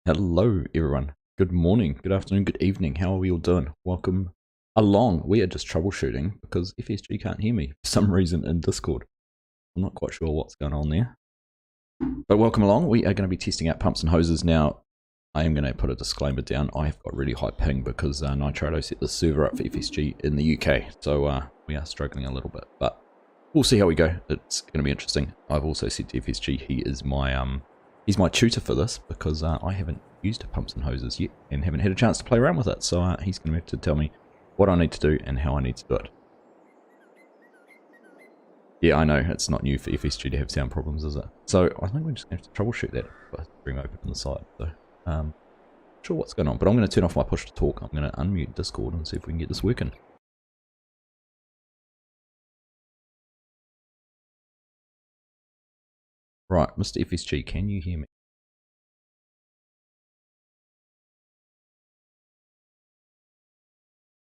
Hello, everyone. Good morning, good afternoon, good evening. How are we all doing? Welcome along. We are just troubleshooting because FSG can't hear me for some reason in Discord. I'm not quite sure what's going on there. But welcome along. We are going to be testing out pumps and hoses now. I am going to put a disclaimer down. I have got really high ping because Nitrado set the server up for FSG in the UK. So we are struggling a little bit, but we'll see how we go. It's going to be interesting. I've also said to FSG he is my he's my tutor for this because I haven't used pumps and hoses yet and haven't had a chance to play around with it. So he's going to have to tell me what I need to do and how I need to do it. Yeah, I know, it's not new for FSG to have sound problems, is it? So I think we're just going to have to troubleshoot that if I bring open on the side. So, not sure what's going on, but I'm going to turn off my push to talk. I'm going to unmute Discord and see if we can get this working. Right, Mr. FSG, can you hear me?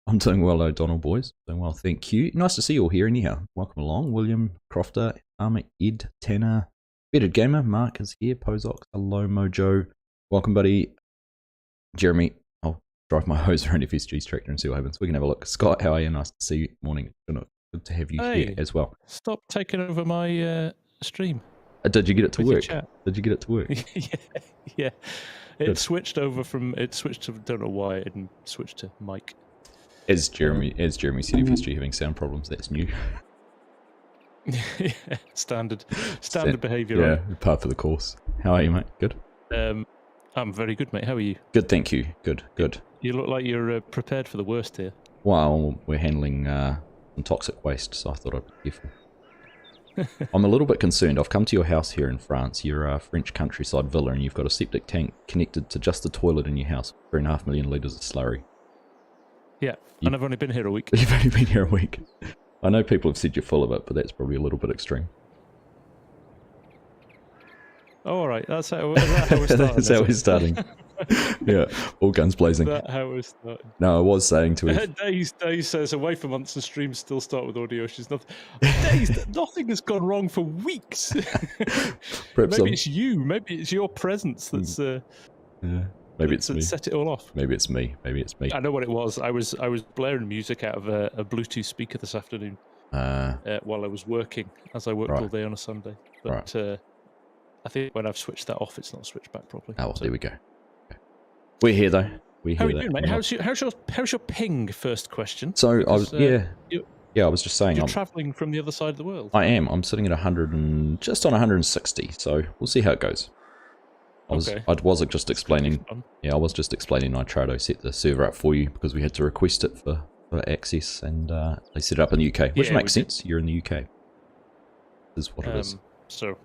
I'm doing well, O'Donnell boys. Doing well, thank you. Nice to see you all here anyhow. Welcome along. William, Crofter, Ed, Tanner, Bearded Gamer, Mark is here, Pozox, hello Mojo. Welcome buddy. Jeremy, I'll drive my hose around FSG's tractor and see what happens. We can have a look. Scott, how are you? Nice to see you. Morning. Good to have you here as well. Stop taking over my stream. Did you get it to work? Did you get it to work? Yeah. It switched over from, don't know why it didn't switch to mic. As Jeremy said, FSG having sound problems, that's new. Yeah, standard behaviour. Yeah, right? part of the course. How are you, mate? Good? I'm very good, mate. How are you? Good, thank you. Good. You look like you're prepared for the worst here. Well, we're handling some toxic waste, so I thought I'd be careful. I'm a little bit concerned. I've come to your house here in France. You're a French countryside villa, and you've got a septic tank connected to just the toilet in your house. 3.5 million litres of slurry. Yeah, and I've only been here a week. You've only been here a week. I know people have said you're full of it, but that's probably a little bit extreme. Oh, all right. That's how we're starting. That's how we're starting. Yeah, all guns blazing. That's how we're starting. No, I was saying to him. Days says away for months and streams still start with audio issues. Days, nothing has gone wrong for weeks. Maybe it's you. Maybe it's your presence that's. Yeah. Maybe it's me. Set it all off. Maybe it's me. I know what it was. I was blaring music out of a Bluetooth speaker this afternoon while I was working, as I worked all day on a Sunday. But I think when I've switched that off, it's not switched back properly. Oh, well, there we go. Okay. We're here though. How are you doing, mate? How's your ping? First question. So because, I was just saying you're travelling from the other side of the world. I am. I'm sitting at 100 and just on 160. So we'll see how it goes. I was just explaining. Yeah, I was just explaining. Nitrado set the server up for you because we had to request it for access, and they set it up in the UK, which makes sense. You're in the UK. Is what it is. So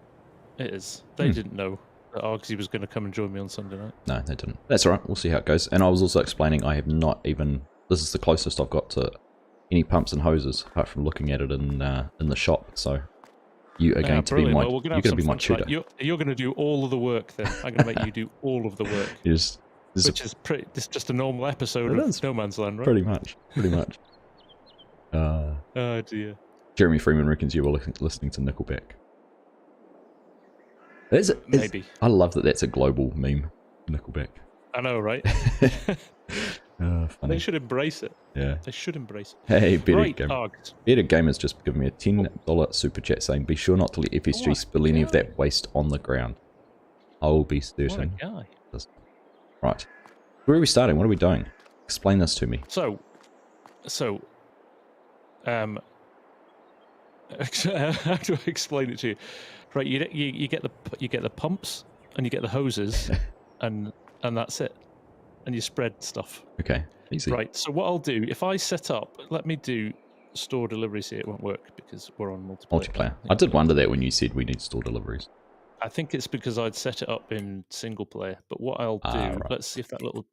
it is. They didn't know that Argsy was going to come and join me on Sunday night. No, they didn't. That's all right. We'll see how it goes. And I was also explaining I have not even. This is the closest I've got to any pumps and hoses, apart from looking at it in the shop. So. You are going to be my. You're going to be my tutor. You're going to do all of the work. Then I'm going to make you do all of the work. This is just a normal episode of No Man's Land, right? Pretty much. Oh dear. Jeremy Freeman reckons you were listening to Nickelback. Maybe. I love that. That's a global meme. Nickelback. I know, right? Funny. They should embrace it. Yeah. They should embrace it. Hey, Bearded Gamer's just given me a $10 super chat saying, be sure not to let FSG spill any of that waste on the ground. I will be certain. What a guy. Right. Where are we starting? What are we doing? Explain this to me. So, how do I explain it to you? Right, you get the pumps and you get the hoses, and that's it. And you spread stuff. Okay, easy. Right, so what I'll do, if I set up, let me do store deliveries here. It won't work because we're on multiplayer. I did wonder that when you said we need store deliveries. I think it's because I'd set it up in single player. But what I'll do, let's see if that little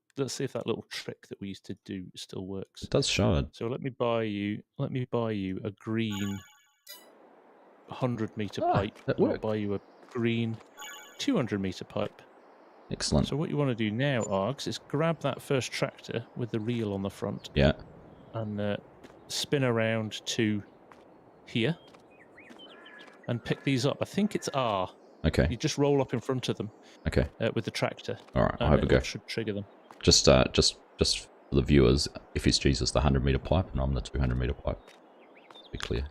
trick that we used to do still works. It does show it. So let me buy you a green 100-meter pipe. I'll buy you a green 200-meter pipe. Excellent. So what you want to do now, Args, is grab that first tractor with the reel on the front. Yeah. And spin around to here. And pick these up. I think it's R. Okay. You just roll up in front of them. Okay. With the tractor. All right. I'll have a go. Should trigger them. Just for the viewers, FSG's is the 100-meter pipe, and I'm the 200-meter pipe. Be clear.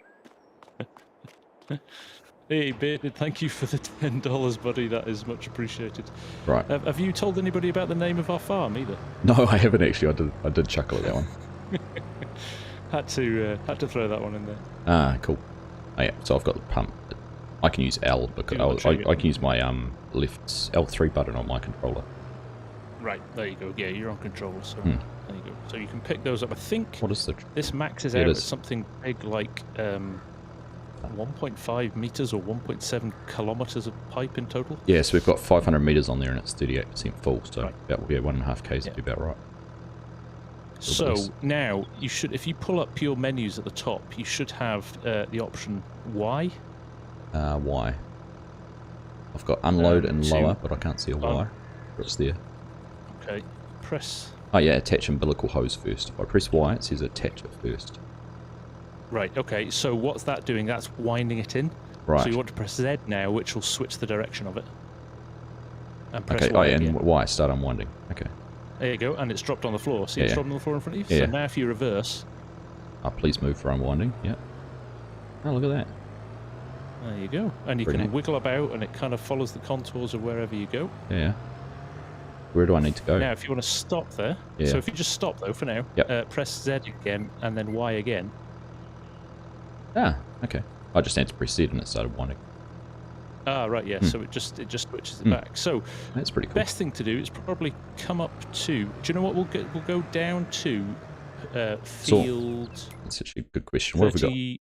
Hey, Bearded, thank you for the $10, buddy. That is much appreciated. Right. Have you told anybody about the name of our farm either? No, I haven't actually. I did chuckle at that one. had to throw that one in there. Ah, cool. Oh, yeah. So I've got the pump. I can use L because I can use my left L3 button on my controller. Right, there you go. Yeah, you're on controller, so there you go. So you can pick those up. I think what is this maxes out at something big like 1.5 meters or 1.7 kilometers of pipe in total. Yeah, so we've got 500 meters on there and it's 38% full, so about 1.5 k's would be about right. So now you should, if you pull up your menus at the top, you should have the option Y. Y. I've got unload and lower, but I can't see a Y. It's there. Okay, press. Oh yeah, attach umbilical hose first. If I press Y, it says attach it first. Right, okay, so what's that doing? That's winding it in. Right. So you want to press Z now, which will switch the direction of it. And press okay, Y and Y, start unwinding. Okay. There you go, and it's dropped on the floor. See, it's dropped on the floor in front of you? Yeah. So now if you reverse... Oh, please move for unwinding, yeah. Oh, look at that. There you go. And you can wiggle about, and it kind of follows the contours of wherever you go. Yeah. Where do I need to go? Now, if you want to stop there, so if you just stop, though, for now, press Z again, and then Y again. Ah, okay. I just had to press Z and it started winding. Ah, right, yeah. So it just switches it back. So that's pretty cool. Best thing to do is probably come up to. Do you know what we'll go down to? Field. That's actually a good question. What have we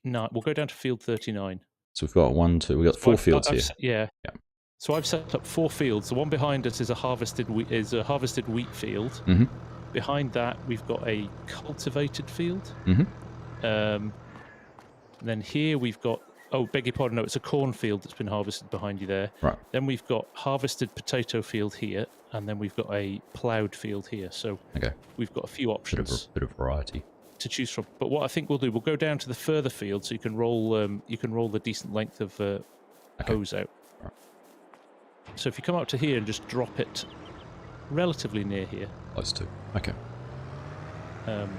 got? No, we'll go down to field 39. So we've got we've got 4 fields here. Yeah. So I've set up 4 fields. The one behind us is a harvested wheat field. Mm-hmm. Behind that, we've got a cultivated field. Mm-hmm. Then here we've got. Oh, beg your pardon. No, it's a cornfield that's been harvested behind you there. Right. Then we've got harvested potato field here, and then we've got a ploughed field here. So we've got a few options. Bit of variety to choose from. But what I think we'll do, we'll go down to the further field, so you can roll the decent length of hose out. Right. So if you come up to here and just drop it relatively near here. Close to. Okay. We'll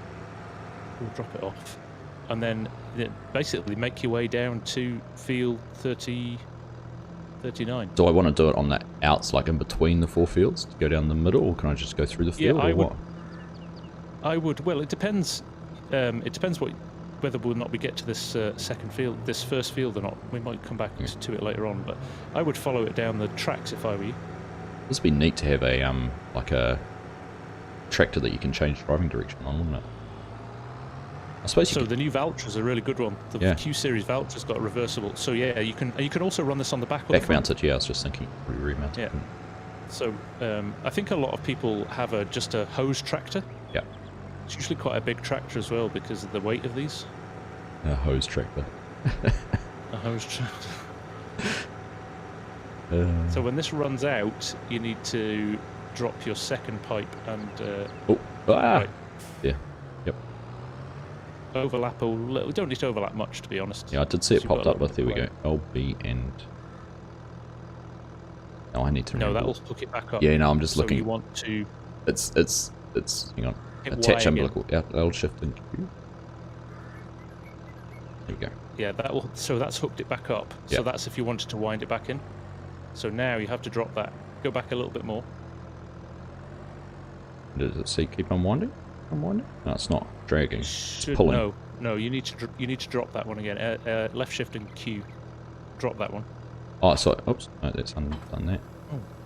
drop it off. And then basically make your way down to field 39. Do I want to do it on the outs, like in between the 4 fields, to go down the middle, or can I just go through the field, I would. Well, it depends. It depends whether or not we get to this this first field or not. We might come back to it later on, but I would follow it down the tracks if I were you. This would be neat to have a like a tractor that you can change driving direction on, wouldn't it? I suppose so. The new Valtra's a really good one. The Q series Valtra's got a reversible. So yeah, you can also run this on the back. Or back mounted. Yeah, I was just thinking remount it. Yeah. So I think a lot of people have just a hose tractor. Yeah. It's usually quite a big tractor as well because of the weight of these. A hose tractor. A hose tractor. So when this runs out, you need to drop your second pipe and. Right. Yeah. Yep. Overlap a little. We don't need to overlap much, to be honest. Yeah, I did see it popped up, but there we go. LB and. No, I need to. No, that will hook it back up. Yeah, no, I'm just looking. You want to. It's. Hang on. Attach umbilical. Yeah, L shift and Q. There we go. Yeah, that will. So that's hooked it back up. So that's if you wanted to wind it back in. So now you have to drop that. Go back a little bit more. Does it say keep unwinding? Unwinding? No, it's not dragging. It's pulling. No. You need to drop that one again. Left shift and Q. Drop that one. Oh, sorry. Oops. No, that's done that.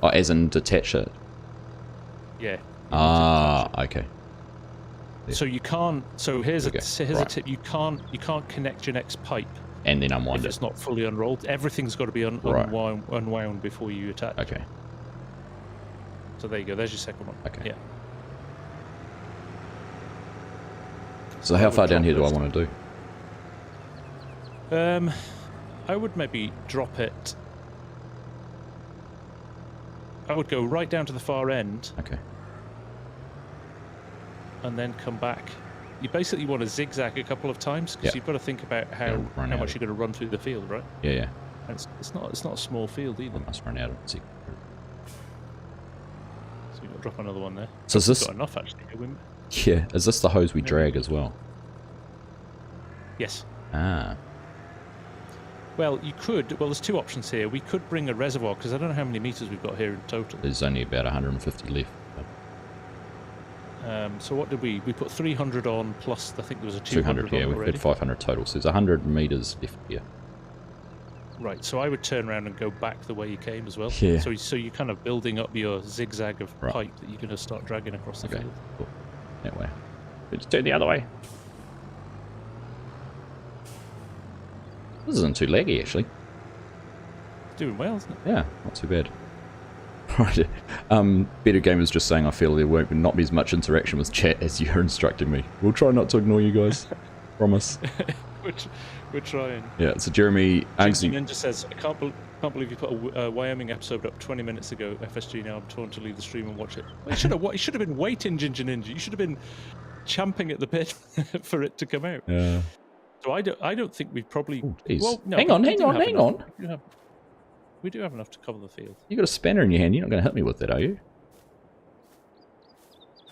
Oh, as in detach it. Yeah. Ah, okay. Yeah. So you can't. So here's a tip. You can't connect your next pipe. And then unwind if it's not fully unrolled. Everything's got to be unwound before you attach. Okay. So there you go. There's your second one. Okay. Yeah. So how far down here do I want to do? I would maybe drop it. I would go right down to the far end. Okay. And then come back. You basically want to zigzag a couple of times because you've got to think about how much you're going to run through the field, right? Yeah. It's not a small field either. I must run out of it. So you've got to drop another one there. So is this... got enough, actually. Yeah, is this the hose we drag as well? Yes. Ah. Well, you could... Well, there's two options here. We could bring a reservoir, because I don't know how many meters we've got here in total. There's only about 150 left. So what did we put 300 on, plus I think there was a 200 yeah, on we've already. got 500 total, so there's 100 meters left here. Right, so I would turn around and go back the way you came as well. Yeah. So you're kind of building up your zigzag of pipe that you're going to start dragging across the field. Cool. That way. Let's turn the other way. This isn't too laggy, actually. It's doing well, isn't it? Yeah, not too bad. Right. Better Game was just saying, I feel there won't not be as much interaction with chat as you're instructing me. We'll try not to ignore you guys. Promise. We're trying. Yeah, so Jeremy... Ninja says, I can't believe you put a Wyoming episode up 20 minutes ago, FSG. Now I'm torn to leave the stream and watch it. Well, you should have been waiting, Ginger Ninja. You should have been champing at the bit for it to come out. Yeah. So I don't think we've probably... Ooh, well, no, hang on. We do have enough to cover the field. You got a spanner in your hand. You're not going to hit me with that, are you?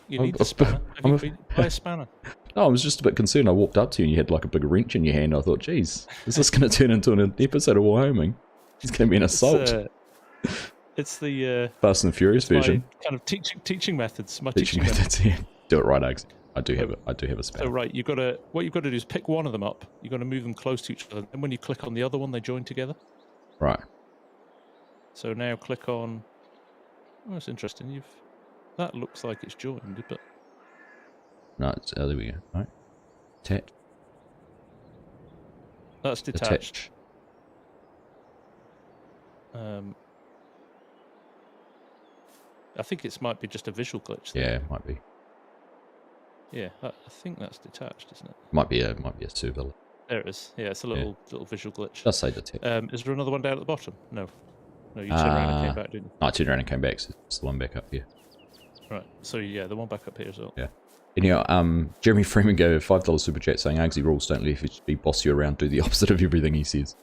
You need the spanner. Buy a spanner. No, I was just a bit concerned. I walked up to you and you had like a big wrench in your hand. I thought, geez, is this going to turn into an episode of Wyoming? It's going to be an assault. It's the Fast and Furious version. Kind of teaching methods. My teaching methods. Yeah. Do it right, Argsy. I do have a spanner. So right, what you've got to do is pick one of them up. You've got to move them close to each other, and when you click on the other one, they join together. Right. So now click on. Oh, that's interesting. That looks like it's joined, but no, there we go. Right. Attach. That's detached. I think it might be just a visual glitch. Yeah, it might be. Yeah, I think that's detached, isn't it? Might be a server. There it is. Yeah, it's a little visual glitch. Does say detached. Is there another one down at the bottom? No. No, you turned around and came back, didn't you? No, I turned around and came back, so it's the one back up here. Right, so yeah, the one back up here as well. Yeah. Anyhow, Jeremy Freeman gave a $5 super chat saying, Argsy rules don't let FHB boss you around, do the opposite of everything he says.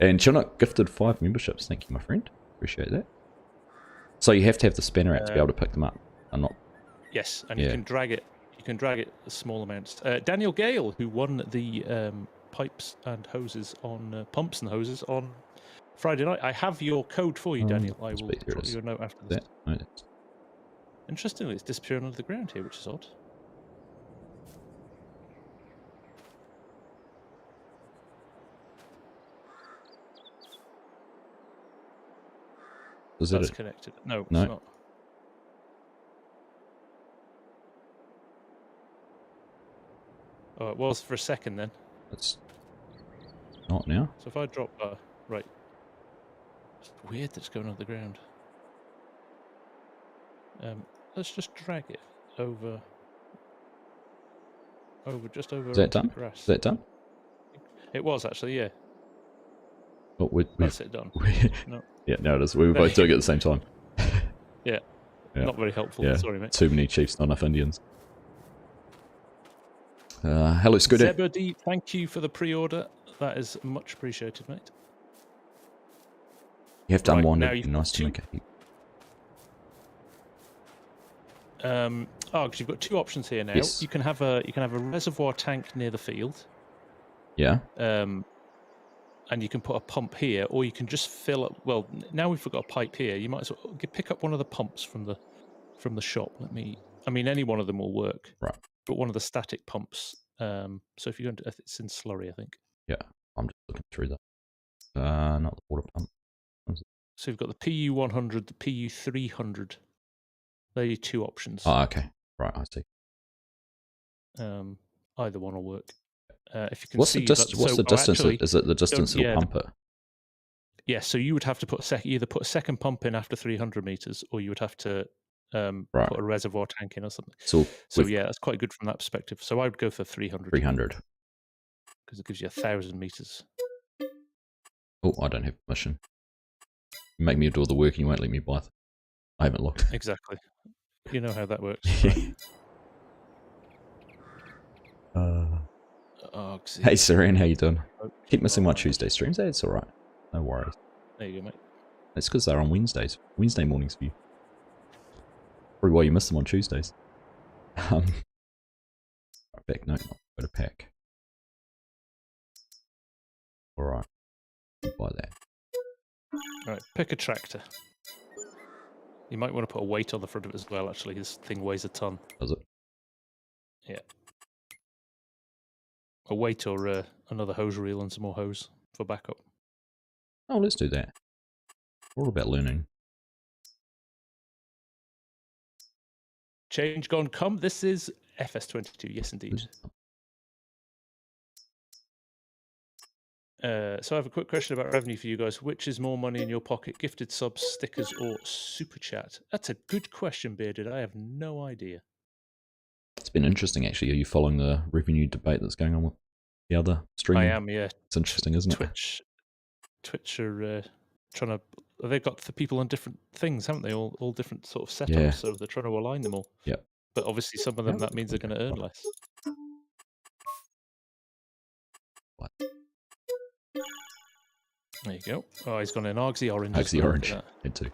And Chinook gifted 5 memberships. Thank you, my friend. Appreciate that. So you have to have the spanner out to be able to pick them up. I'm not... Yes, and you can drag it. You can drag it small amounts. Daniel Gale, who won the pipes and hoses on pumps and hoses on Friday night. I have your code for you, Daniel. I will drop you a note after this. Interestingly, it's disappearing under the ground here, which is odd. That's connected. No, it's not. Oh, it was for a second then. It's not now. So if I drop, right. It's weird that it's going on the ground. Let's just drag it over. Just over. Is that done? Grass. Is that done? It was actually, yeah. Oh, that's it done. No. Yeah, no, it is. We were both doing it at the same time. Yeah. Not very helpful. Yeah. Sorry, mate. Too many chiefs, not enough Indians. Hello, Scooter. Zebedee, thank you for the pre-order. That is much appreciated, mate. You have to unwind it. Nice to make a heap. Because you've got 2 options here now. Yes. You can have a reservoir tank near the field. Yeah. And you can put a pump here, or you can just fill up. Well, now we've got a pipe here. You might as well pick up one of the pumps from the shop. I mean, any one of them will work. Right. But one of the static pumps. So if you go into, it's in slurry, I think. Yeah, I'm just looking through that. Not the water pump. So you've got the PU100, the PU300. They're your 2 options. Oh, okay. Right, I see. Either one will work. If you can what's see the distance? Actually, is it the distance it'll pump it? Yeah, so you would have to either put a second pump in after 300 meters, or you would have to put a reservoir tank in or something. So yeah, that's quite good from that perspective. So I would go for 300. 300. Because it gives you 1,000 meters. Oh, I don't have permission. You make me do all the work and you won't let me buy it. I haven't looked. Exactly. You know how that works. Hey, Saran, how you doing? Keep missing my Tuesday streams. Hey, it's alright. No worries. There you go, mate. It's because they're on Wednesdays. Wednesday mornings for you. Probably why you miss them on Tuesdays. Right back. No, not go to pack. Alright. Buy that. Right, pick a tractor. You might want to put a weight on the front of it as well, actually. This thing weighs a ton. Does it? Yeah. A weight or another hose reel and some more hose for backup. Oh, let's do that. We're all about learning. Change gone come. This is FS22. Yes, indeed. So I have a quick question about revenue for you guys. Which is more money in your pocket, gifted subs, stickers, or super chat? That's a good question, Bearded. I have no idea. It's been interesting, actually. Are you following the revenue debate that's going on with the other streaming? I am, yeah. It's interesting, isn't it? Twitch are trying to... They've got the people on different things, haven't they? All different sort of setups, Yeah. so they're trying to align them all. Yeah. But obviously some of them, that means they're going to earn less. What? There you go. Oh, he's gone in Argsy orange. Argsy orange. Head to.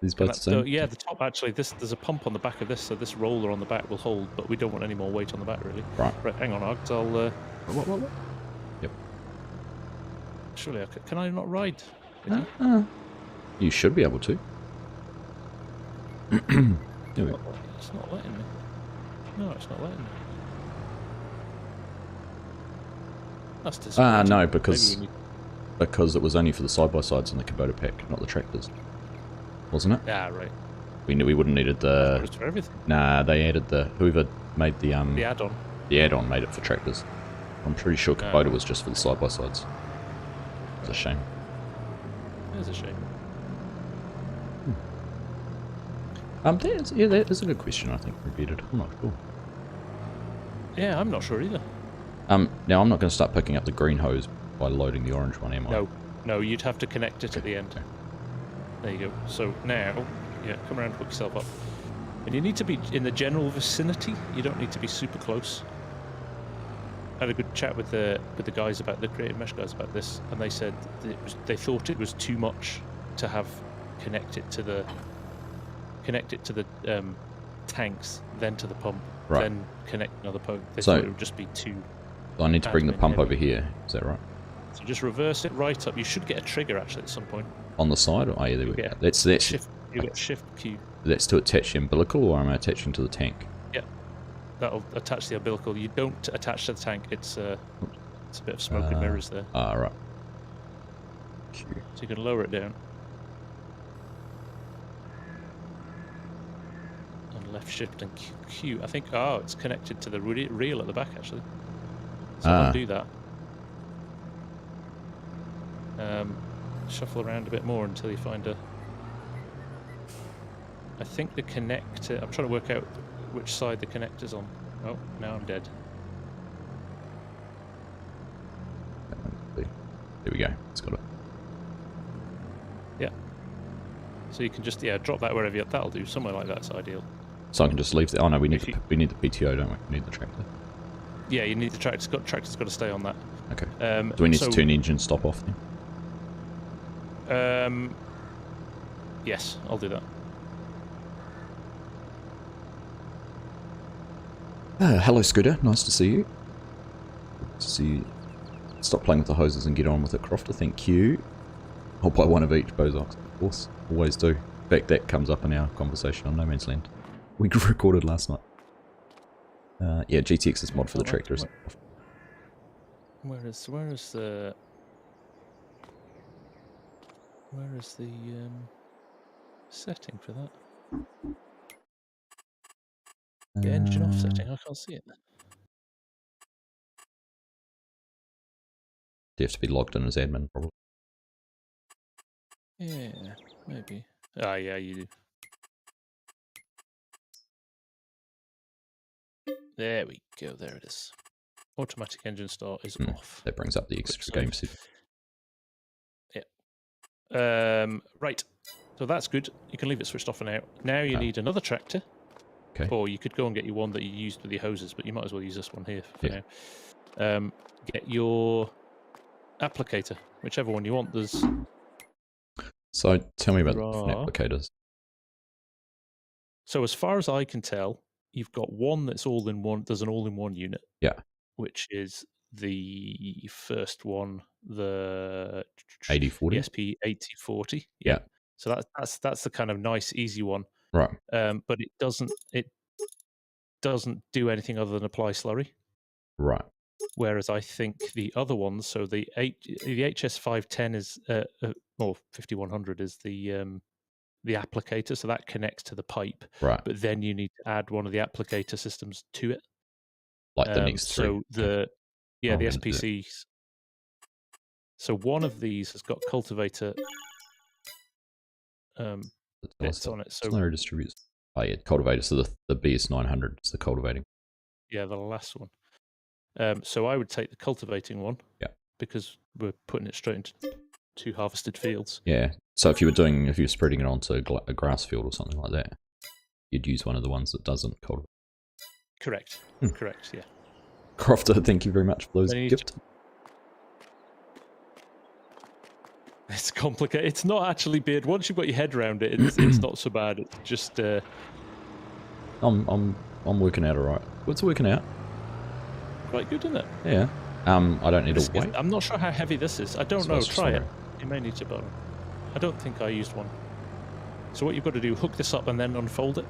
These both the same? Yeah, the top actually. There's a pump on the back of this, so this roller on the back will hold. But we don't want any more weight on the back, really. Right. Right. Hang on, Args. I'll. What? Yep. Surely can I not ride? You should be able to. There we go. It's not letting me. No, it's not letting me. That's disappointing. No, because it was only for the side-by-sides in the Kubota pack, not the tractors. Wasn't it? Ah, right. We knew we wouldn't needed the... It was for everything. Nah, they added the... Whoever made the... The add-on. The add-on made it for tractors. I'm pretty sure Kubota was just for the side-by-sides. It's a shame. It is a shame. That is a good question, I think, repeated. I'm not sure. Yeah, I'm not sure either. Now, I'm not going to start picking up the green hose by loading the orange one, am I? No, you'd have to connect it at the end. Okay. There you go. So now, yeah, come around, hook yourself up. And you need to be in the general vicinity. You don't need to be super close. I had a good chat with the guys about the Creative Mesh guys about this, and they said that they thought it was too much to have connect it to the tanks, then to the pump, then connect another pump. They thought it would just be too. So I need to bring the pump over here. Is that right? So just reverse it right up. You should get a trigger actually at some point. On the side? Or, yeah, there we go. That's shift. You get shift Q. That's to attach the umbilical, or am I attaching to the tank? Yeah, that'll attach the umbilical. You don't attach to the tank. It's a bit of smoke and mirrors there. Right. Q. So you can lower it down. And left shift and Q. I think. Oh, it's connected to the reel at the back actually. So I'll do that. Shuffle around a bit more until you find a... I think the connector... I'm trying to work out which side the connector's on. Oh, now I'm dead. There we go. It's got it. Yeah. So you can just, drop that wherever you... That'll do. Somewhere like that's ideal. So I can just leave the... Oh no, we need the PTO, don't we? We need the tractor. Yeah, you need the tractor. Tractor's got to stay on that. Okay. Do we need to turn engine stop off then? Yes, I'll do that. Hello, Scooter. Nice to see you. Good to see you. Stop playing with the hoses and get on with it, Crofter. Thank you. I'll buy one of each, Bozox. Of course. Always do. In fact, that comes up in our conversation on No Man's Land. We recorded last night. Yeah, GTX's mod for the tractor is... Where is the setting for that? The engine off setting, I can't see it. Do you have to be logged in as admin, probably? Yeah, maybe. Ah, yeah, you do. There we go, there it is. Automatic engine start is off. That brings up the extra game set. Yeah. Right. So that's good. You can leave it switched off for now. Now you need another tractor. Okay. Or you could go and get you one that you used with your hoses, but you might as well use this one here for now. Get your applicator, whichever one you want. There's. So tell me about the different applicators. So as far as I can tell, you've got one that's all-in-one. There's an all-in-one unit. Yeah. Which is the first one, the 8040? SP8040. Yeah. So that's the kind of nice, easy one. Right. But it doesn't do anything other than apply slurry. Right. Whereas I think the other ones, so the HS510 is or 5100 is the applicator, so that connects to the pipe. Right. But then you need to add one of the applicator systems to it. Like the next three. So the SPCs. So one of these has got cultivator bits on it. So slurry distributes. Oh yeah, cultivator. So the BS900 is the cultivating. Yeah, the last one. So I would take the cultivating one. Yeah. Because we're putting it straight into 2 harvested fields. Yeah. So if you were spreading it onto a grass field or something like that, you'd use one of the ones that doesn't cultivate. Correct. Correct. Yeah. Crofter, thank you very much for those gifts. It's complicated. It's not actually big. Once you've got your head around it, it's not so bad. It's just. I'm working out alright. What's working out? Quite good, isn't it? Yeah. I don't need a weight. I'm not sure how heavy this is. I don't know. Try it. You may need to borrow. I don't think I used one. So what you've got to do, hook this up and then unfold it.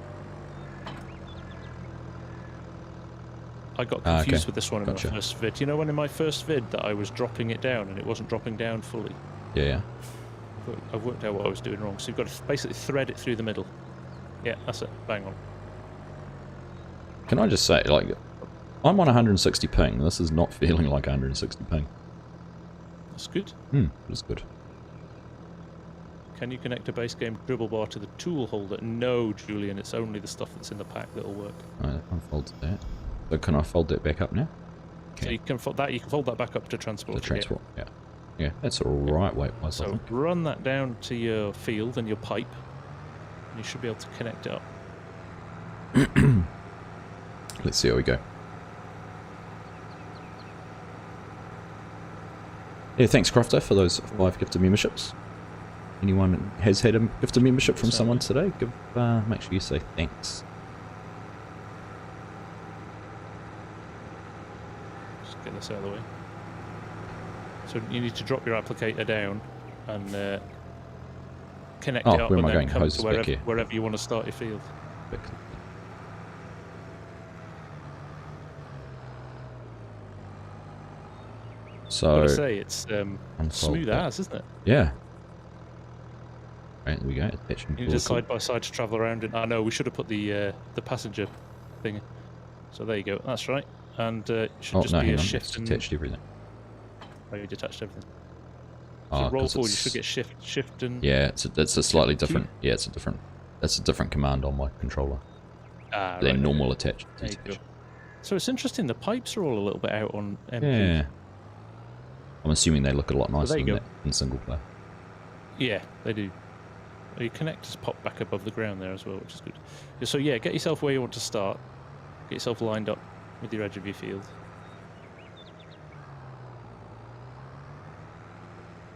I got confused with this one in my first vid. You know when in my first vid that I was dropping it down and it wasn't dropping down fully? Yeah. I've worked out what I was doing wrong. So you've got to basically thread it through the middle. Yeah, that's it. Bang on. Can I just say, like, I'm on 160 ping. This is not feeling like 160 ping. That's good. That's good. Can you connect a base game dribble bar to the tool holder? No, Julian. It's only the stuff that's in the pack that'll work. I unfolded that. So can I fold that back up now? Okay. So you can fold that back up to transport. The transport, yeah. Yeah, that's all right weight-wise. So run that down to your field and your pipe, and you should be able to connect it up. Let's see how we go. Yeah, thanks Crofter for those 5 gifted memberships. Anyone has had a gifted membership from someone today, make sure you say thanks. Just get this out of the way. So you need to drop your applicator down and connect it up and then come to wherever you want to start your field. So I say it's smooth as, isn't it? Yeah. Right, there we go. You need a side by side to travel around. And I know we should have put the passenger thing. So there you go. That's right. And it should just be a shift. It's detached everything. Oh, you detached everything. So roll forward. You should get shift and. Yeah, it's a slightly different. Yeah, it's a different. That's a different command on my controller. Than normal attach. So it's interesting. The pipes are all a little bit out on MP. Yeah. I'm assuming they look a lot nicer than that in single player. Yeah, they do. Your connectors pop back above the ground there as well, which is good. So yeah, get yourself where you want to start. Get yourself lined up with your edge of your field.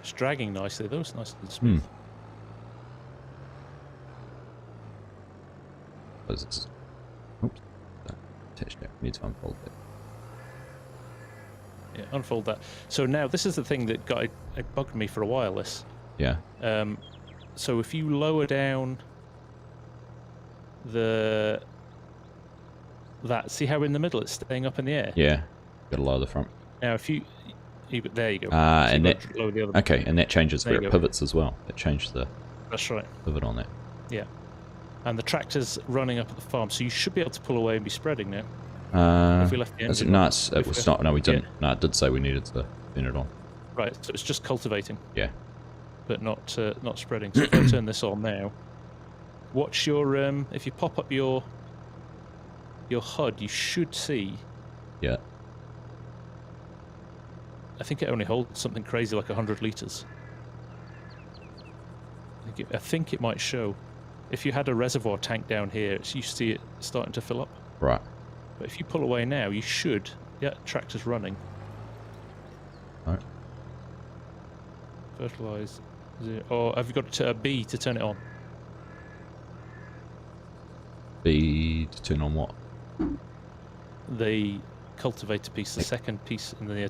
It's dragging nicely though, it's nice and smooth. Oops. Attach that. Need to unfold that. Yeah, unfold that. So now this is the thing that it bugged me for a while. This. Yeah. So if you lower down that, see how in the middle it's staying up in the air? Yeah. Got to lower the front. Now if you there you go. And that lower the other and that changes where it pivots as well. It changed the. That's right. Pivot on that. Yeah. And the tractor's running up at the farm, so you should be able to pull away and be spreading now. If we left the engine it was not. No, we didn't. Yeah. No, it did say we needed to turn it on. Right, so it's just cultivating. Yeah. But not spreading. So if I turn this on now, watch your if you pop up your HUD, you should see. Yeah. I think it only holds something crazy like 100 litres. I think it might show. If you had a reservoir tank down here, you see it starting to fill up. Right. But if you pull away now, you should. Yeah, tractor's running. Right. Fertilise. Or have you got a B to turn it on? B to turn on what? The cultivator piece, the second piece in the...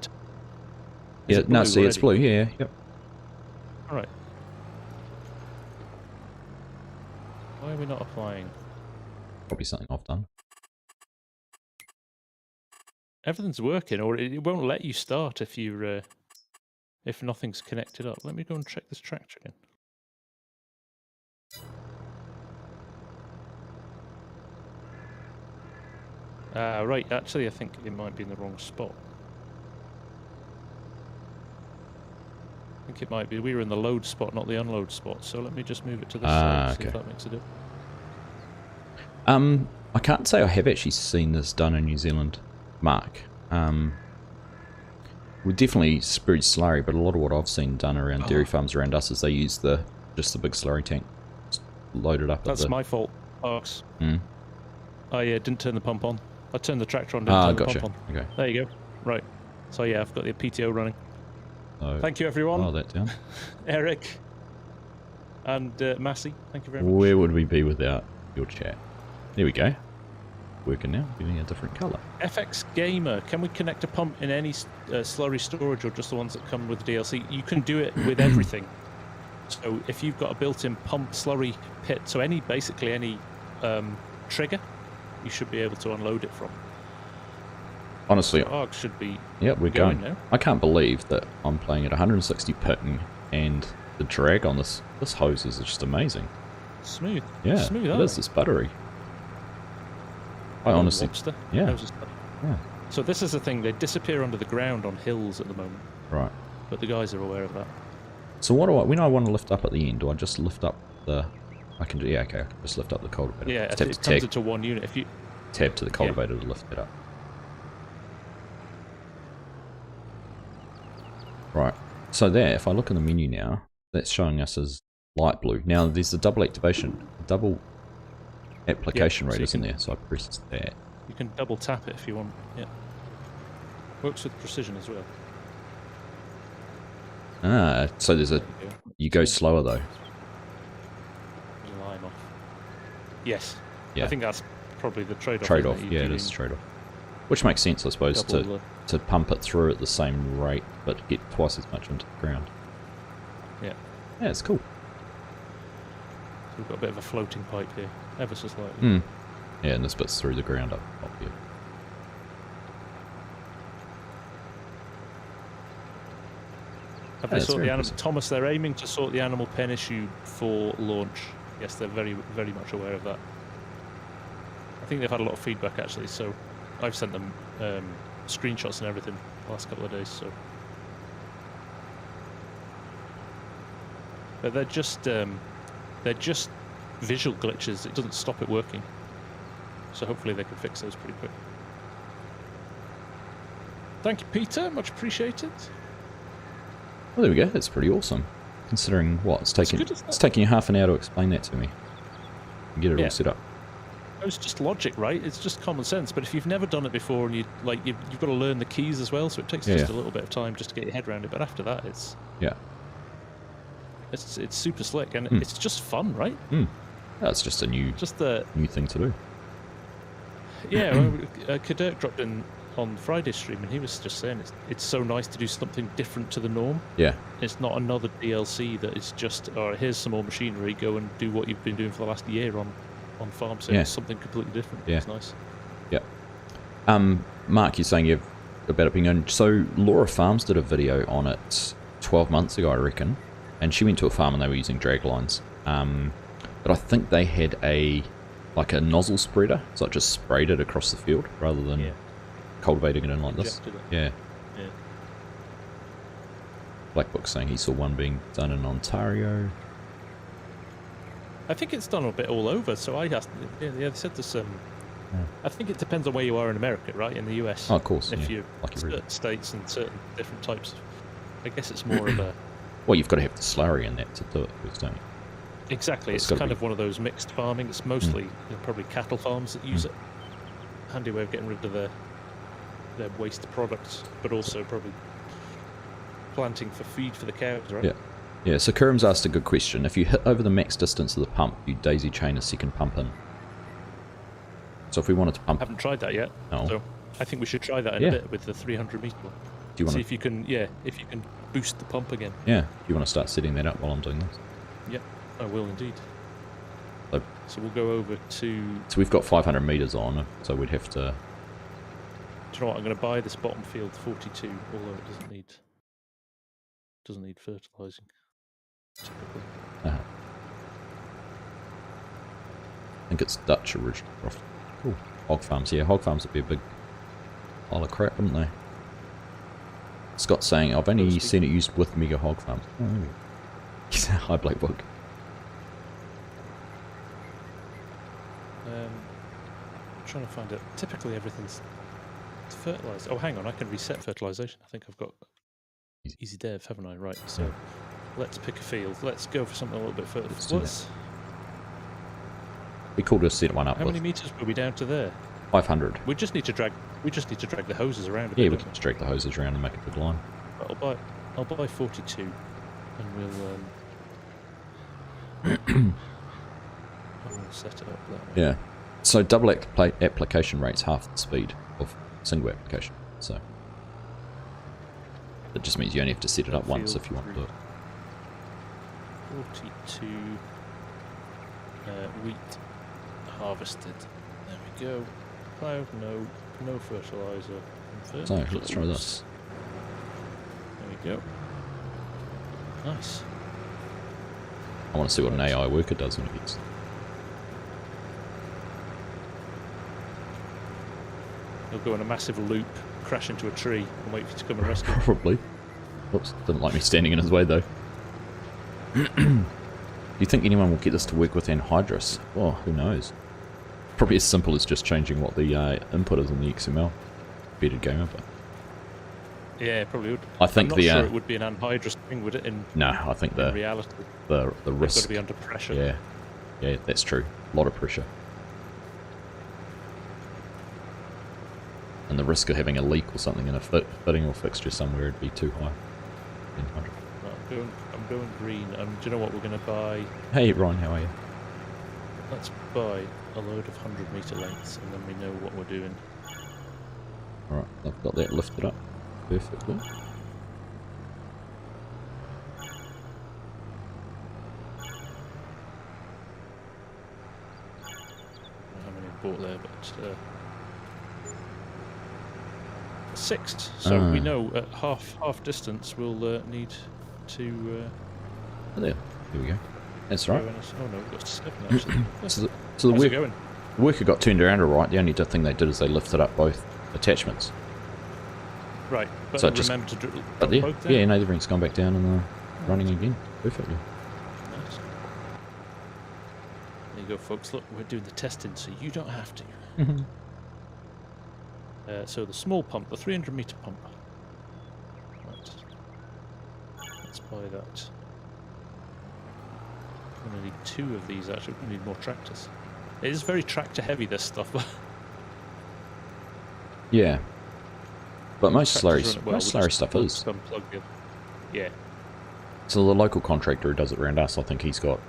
Yeah, no, see, it's blue, yeah, yep. Alright. Why are we not applying? Probably something I've done. Everything's working, or it won't let you start if you're... if nothing's connected up. Let me go and check this tractor again. Right, actually I think it might be in the wrong spot. I think it might be. We were in the load spot, not the unload spot, so let me just move it to this side, see if that makes a difference. I can't say I have actually seen this done in New Zealand, Mark. We definitely sprayed slurry, but a lot of what I've seen done around dairy farms around us is they use just the big slurry tank, just load it up. That's my fault, Args. Mm. I didn't turn the pump on. I turned the tractor on, didn't turn the pump on. Okay. There you go. Right. So yeah, I've got the PTO running. Thank you, everyone. File that down. Eric and Massey, thank you very much. Where would we be without your chat? There we go. Working now, giving a different colour. FX Gamer, can we connect a pump in any slurry storage or just the ones that come with the DLC? You can do it with everything. So if you've got a built-in pump slurry pit, so basically any trigger, you should be able to unload it from. Honestly, Arg should be we're going now. I can't believe that I'm playing at 160 ping and the drag on this hose is just amazing. Smooth. Yeah, smooth, it is. It's buttery. I honestly, lobster. yeah. So this is the thing, they disappear under the ground on hills at the moment. Right. But the guys are aware of that. So when I want to lift up at the end, do I just lift up the... I can do, yeah, okay, just lift up the cultivator. Yeah, it comes into one unit. If you tab to the cultivator to lift it up. Right. So there, if I look in the menu now, that's showing us as light blue. Now there's the double application rate isn't there, so I press that. You can double tap it if you want. Yeah. Works with precision as well. Ah, so there's you go slower though. Line off. Yes. Yeah. I think that's probably the trade-off. Trade-off, yeah, it is a trade-off. Which makes sense, I suppose, to pump it through at the same rate, but get twice as much into the ground. Yeah. Yeah, it's cool. So we've got a bit of a floating pipe here, ever so slightly. Mm. Yeah, and this bit's through the ground up here. Have they sorted the animal? Thomas, they're aiming to sort the animal pen issue for launch. Yes, they're very, very much aware of that. I think they've had a lot of feedback actually, so I've sent them screenshots and everything the last couple of days. So, but they're just visual glitches. It doesn't stop it working. So hopefully they can fix those pretty quick. Thank you, Peter. Much appreciated. Well, there we go. That's pretty awesome. Considering what it's taking you half an hour to explain that to me and get it all set up. It's just logic, right? It's just common sense. But if you've never done it before and you've got to learn the keys as well, so it takes just a little bit of time just to get your head around it. But after that, it's super slick and it's just fun, right? That's just a new thing to do. Yeah, well, Kadek dropped in on Friday's stream and he was just saying it's so nice to do something different to the norm. Yeah. It's not another DLC that is just, here's some more machinery, go and do what you've been doing for the last year on farm. So it's something completely different. Yeah. It's nice. Yeah. Mark, you're saying you've about it being on. So Laura Farms did a video on it 12 months ago, I reckon. And she went to a farm and they were using drag lines. But I think they had a nozzle spreader, so it just sprayed it across the field rather than cultivating it in like this. Yeah. Black Book saying he saw one being done in Ontario. I think it's done a bit all over. So I asked, they said this. I think it depends on where you are in America, right? In the US. Oh, of course. If you're certain states and certain different types, I guess it's more of a. Well, you've got to have the slurry in that to do it, don't you? Exactly. It's kind of one of those mixed farming. It's mostly probably cattle farms that use it. Handy way of getting rid of their waste products, but also probably planting for feed for the cows, right? Yeah, so Kurim's asked a good question. If you hit over the max distance of the pump, you daisy chain a second pump in. So if we wanted to pump... I haven't tried that yet. No. So I think we should try that in a bit with the 300 metre one. Do you want See if you can, if you can boost the pump again. Yeah, do you want to start setting that up while I'm doing this? Yep, I will indeed. So we'll go over to... So we've got 500 metres on, so we'd have to... Do you know what? I'm going to buy this bottom field 42, although it doesn't need fertilising. Typically. I think it's Dutch original profit. Cool. Hog farms, yeah, hog farms would be a big pile of crap, wouldn't they? Scott's saying, I've only seen it used with mega hog farms. Oh, maybe. Hi, Black Book. I'm trying to find it. Typically everything's fertilised. Oh, hang on, I can reset fertilisation. I think I've got easy dev, haven't I? Right, so let's pick a field. Let's go for something a little bit further. Be cool to set one up. How many meters were we down to there? 500. We just need to drag the hoses around a bit. Yeah, we can just drag the hoses around and make a big line. I'll buy 42 and we'll set it up that way. Yeah. So double application rate's half the speed of single application. So it just means you only have to set it up once if you want to do it. 42 wheat harvested. There we go. Plough, no fertiliser. So let's try this. There we go. Nice. I want to see what an AI worker does when it gets. He'll go in a massive loop, crash into a tree, and wait for you to come and rescue. Probably. Oops, didn't like me standing in his way though. Do you think anyone will get this to work with anhydrous? Oh, who knows? Probably as simple as just changing what the input is in the XML. Bearded Gamer, but... Yeah, it probably would. I think I'm not sure it would be an anhydrous thing, would it? No, I think in reality, the risk... It's got to be under pressure. Yeah, that's true. A lot of pressure. And the risk of having a leak or something in a fitting or fixture somewhere would be too high. I'm going green. Do you know what we're going to buy? Hey Ron, how are you? Let's buy a load of 100 metre lengths and then we know what we're doing. Alright, I've got that lifted up perfectly. I don't know how many I bought there, but 6. So we know at half distance we'll need to... Oh, there we go. That's right. Oh no, we've got 7 actually. So the worker got turned around alright. The only thing they did is they lifted up both attachments. Right, but so remember to drop both down? Yeah, no, everything's gone back down and running again. Perfectly. Nice. There you go, folks. Look, we're doing the testing, so you don't have to. So the small pump, the 300 metre pump. Right. Let's buy that. We're going to need 2 of these actually. We need more tractors. It is very tractor heavy, this stuff. Yeah. But most slurry stuff is. Yeah. So the local contractor who does it around us, I think he's got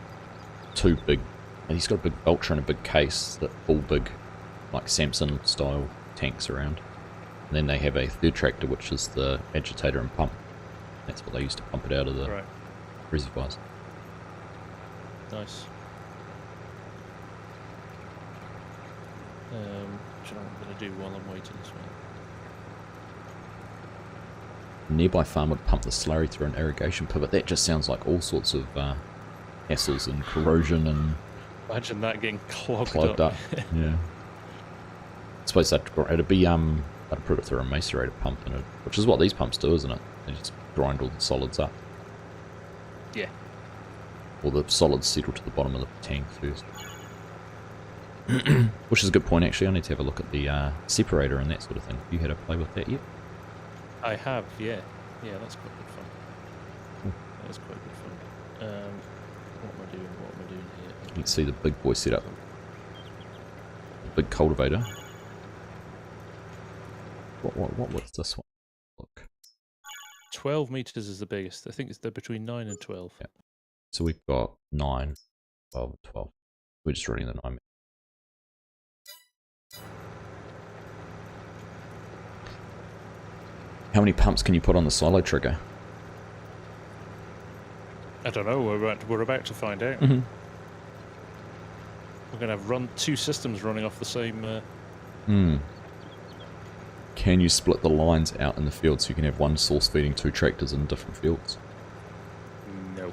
2 big... He's got a big Ultra and a big case that full big, like Samson style tanks around. And then they have a third tractor which is the agitator and pump. That's what they use to pump it out of the reservoirs. Nice. Do you know what I'm going to do while I'm waiting as well? A nearby farm would pump the slurry through an irrigation pivot. That just sounds like all sorts of hassles and corrosion and... Imagine that getting clogged up. Yeah. I suppose it'd be I'd put it through a macerator pump, which is what these pumps do, isn't it? They just grind all the solids up. Yeah. Or the solids settle to the bottom of the tank first. Which is a good point, actually. I need to have a look at the separator and that sort of thing. Have you had a play with that yet? I have, yeah. Yeah, that's quite good fun. That is quite good fun. What am I doing here? You can see the big boy setup. The big cultivator. What's this one? Look. 12 meters is the biggest. I think they're between 9 and 12. Yeah. So we've got 9, 12, 12. We're just running the 9 meters. How many pumps can you put on the silo trigger? I don't know. We're about to find out. Mm-hmm. We're going to have 2 systems running off the same... Can you split the lines out in the field so you can have one source feeding 2 tractors in different fields? No.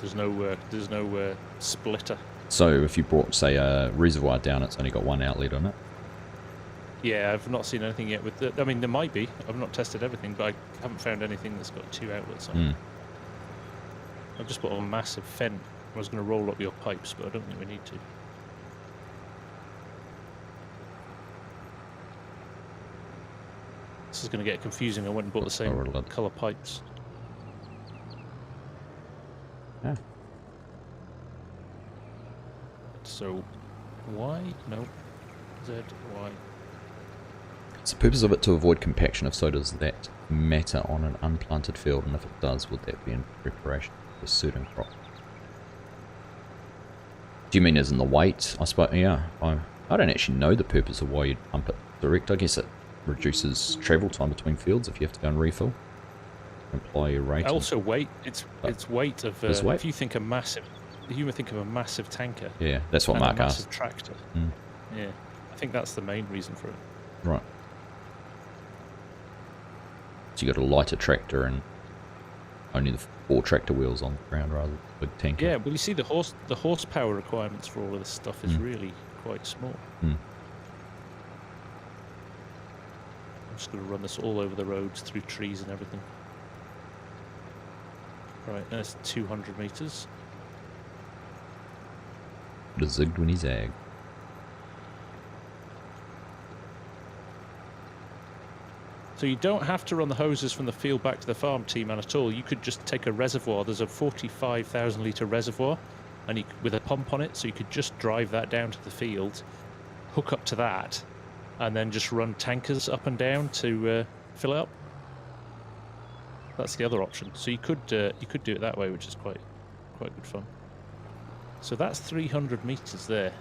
There's no splitter. So if you brought, say, a reservoir down, it's only got one outlet on it? Yeah, I've not seen anything yet with the... I mean, there might be. I've not tested everything, but I haven't found anything that's got 2 outlets on it. I've just put a massive fen. I was going to roll up your pipes, but I don't think we need to. This is going to get confusing. I went and bought the same colour pipes. Yeah. So, Y? No. Z, Y. Is the purpose of it to avoid compaction? If so, does that matter on an unplanted field? And if it does, would that be in preparation for a certain crop? Do you mean as in the weight? I suppose, yeah. I don't actually know the purpose of why you'd pump it direct. I guess it reduces travel time between fields if you have to go and refill. Apply your rate. Also weight. It's weight of... weight? If you think a massive... You would think of a massive tanker. Yeah, that's what Mark asked. A massive tractor. Yeah, I think that's the main reason for it. Right. So you got a lighter tractor and only the 4 tractor wheels on the ground rather than the big tanker. Yeah, well, you see the horsepower requirements for all of this stuff is really quite small. I'm just going to run this all over the roads, through trees and everything. Right, there's 200 meters. Would have zigged when he zagged. So you don't have to run the hoses from the field back to the farm, T-Man, at all. You could just take a reservoir. There's a 45,000 litre reservoir and with a pump on it, so you could just drive that down to the field, hook up to that, and then just run tankers up and down to fill it up. That's the other option. So you could do it that way, which is quite good fun. So that's 300 meters there.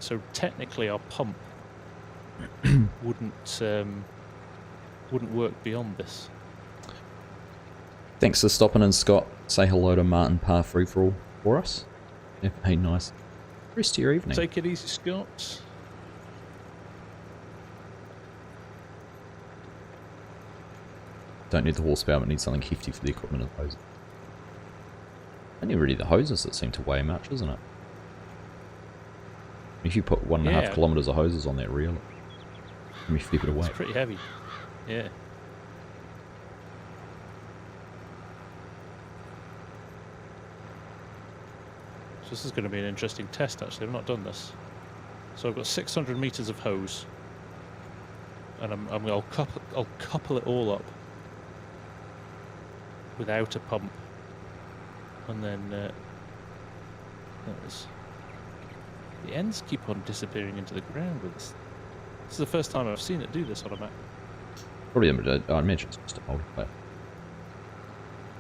So technically, our pump wouldn't work beyond this. Thanks for stopping in, Scott. Say hello to Martin Par Free for All for us. Have a nice rest of your evening. Take it easy, Scott. Don't need the horsepower, but need something hefty for the equipment and hoses. Only really the hoses that seem to weigh much, isn't it? If you put 1.5 kilometers of hoses on that reel, it can be a fair bit of weight. It's pretty heavy. Yeah. So this is going to be an interesting test, actually. I've not done this. So I've got 600 meters of hose, and I'll couple it all up without a pump, and then the ends keep on disappearing into the ground with this. This is the first time I've seen it do this on a map. Probably, I imagine it's just a multiplayer.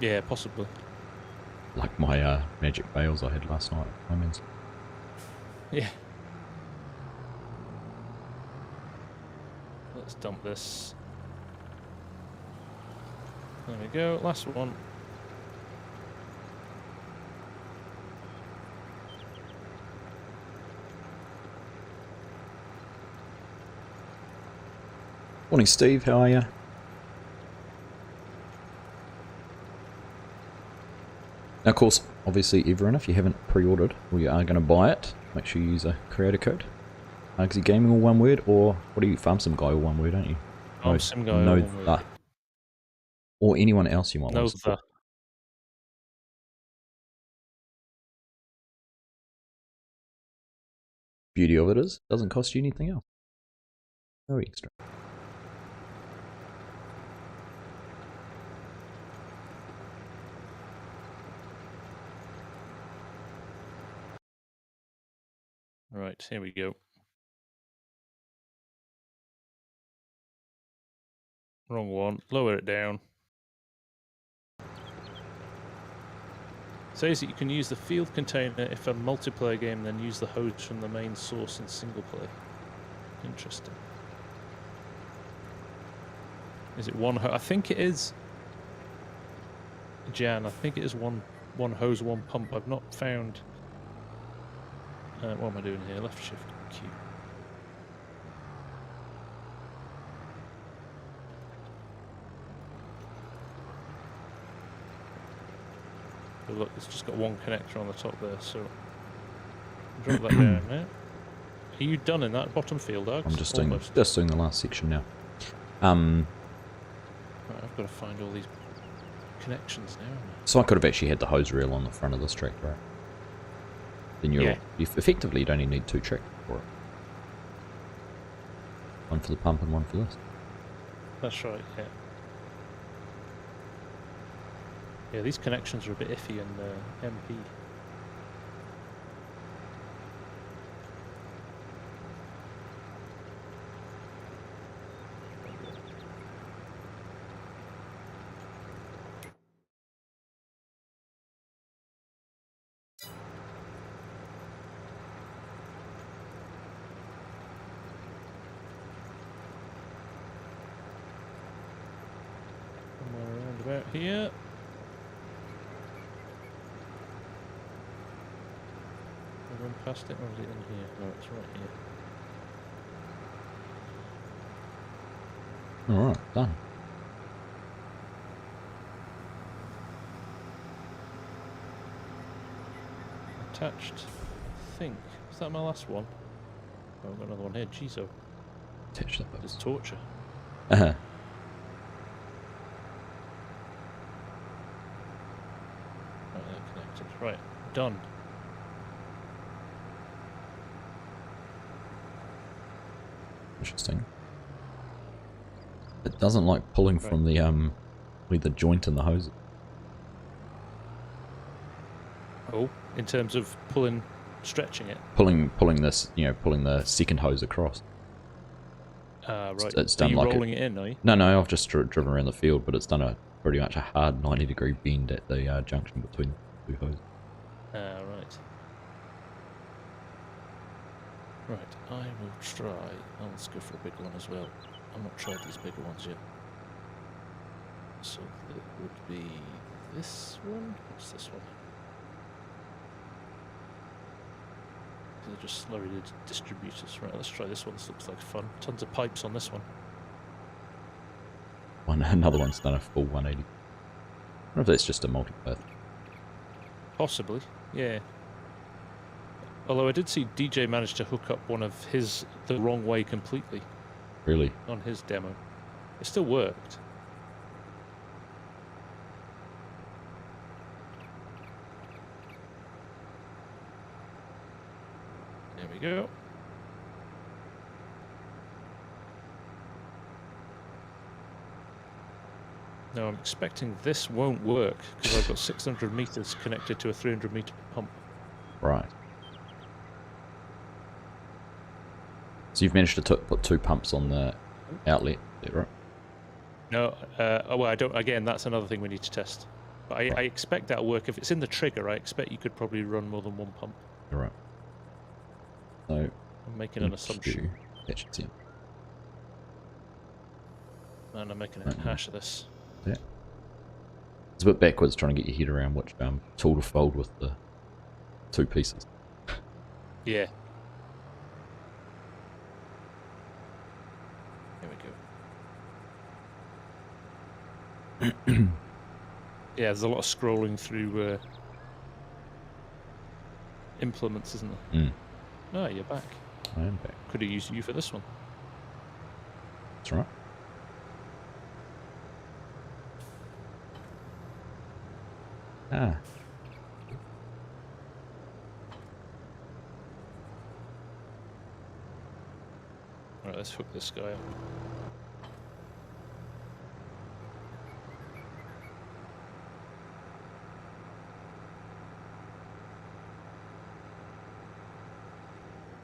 Yeah, possibly. Like my magic bales I had last night. I mean, yeah. Let's dump this. There we go. Last one. Morning, Steve. How are you? Now, of course, obviously, everyone, if you haven't pre-ordered or you are going to buy it, make sure you use a creator code. Argsy Gaming, all one word, or what are you, Farm Sim Guy, all one word, aren't you? Farm Sim Guy, all one word. Or anyone else you might want to support. Beauty of it is, doesn't cost you anything else. No extra. Right, here we go. Wrong one. Lower it down. says that you can use the field container if a multiplayer game, then use the hose from the main source in single play. Interesting. Is it one hose? I think it is. Jan, I think it is one hose, one pump. I've not found... what am I doing here? Left shift Q. Oh, look, it's just got one connector on the top there, so... Drop that down now. Are you done in that bottom field, Args? I'm just doing the last section now. Right, I've got to find all these connections now. So I could have actually had the hose reel on the front of this tractor, right? Then you effectively don't even need 2 tractors for it. One for the pump and one for this. That's right, yeah. Yeah, these connections are a bit iffy in MP. About here. Have I run past it, or is it in here? No, it's right here. Alright, done. Attached, I think. Is that my last one? Oh, I've got another one here. Jeez, oh. Attach that. It's torture. Uh-huh. Right, done. Interesting. It doesn't like pulling from the joint in the hose. Oh, in terms of stretching it. Pulling this, pulling the second hose across. Right. It's done like rolling it in, are you? No, I've just driven around the field, but it's done pretty much a hard 90-degree bend at the junction between the 2 hoses. Right. Right, I will try. Oh, let's go for a big one as well. I've not tried these bigger ones yet. So it would be this one. What's this one? These are just slurry distributors. Right, let's try this one. This looks like fun. Tons of pipes on this one. Another one's done a full 180. I wonder if that's just a multi-path. Possibly, yeah. Although I did see DJ manage to hook up one of his the wrong way completely. Really? On his demo. It still worked. There we go. Now I'm expecting this won't work because I've got 600 meters connected to a 300 meter pump. Right. So you've managed to put 2 pumps on the outlet, right? No, well, I don't. Again, that's another thing we need to test. But I expect that'll work. If it's in the trigger, I expect you could probably run more than 1 pump. You're right. So I'm making an assumption. That should see it. And I'm making a hash of this. Yeah. It's a bit backwards trying to get your head around which tool to fold with the 2 pieces. Yeah. There we go. Yeah, there's a lot of scrolling through implements, isn't there? Mm. Oh, you're back. I am back. Could have used you for this one. That's right. Ah. Alright, let's hook this guy up.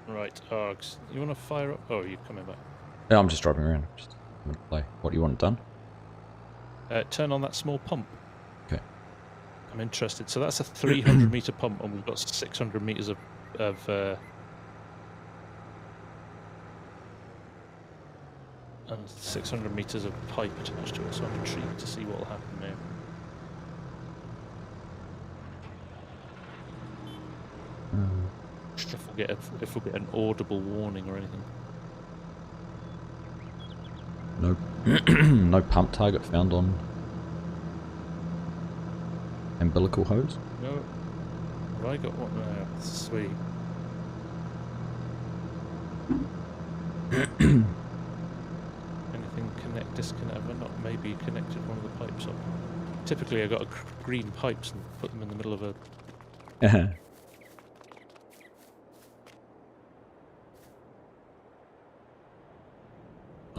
Right, Args, you want to fire up? Oh, you're coming back. Yeah, I'm just driving around. Just want to play. What do you want done? Turn on that small pump. Okay. I'm interested. So that's a 300 meter pump, and we've got 600 meters of and 600 meters of pipe attached to it. So I'm intrigued to see what will happen now. If we'll get an audible warning or anything. No, no pump target found on umbilical hose. No. Have I got one now? Sweet. Anything disconnect? Have I not maybe connected one of the pipes up? Typically, I got green pipes and put them in the middle of a.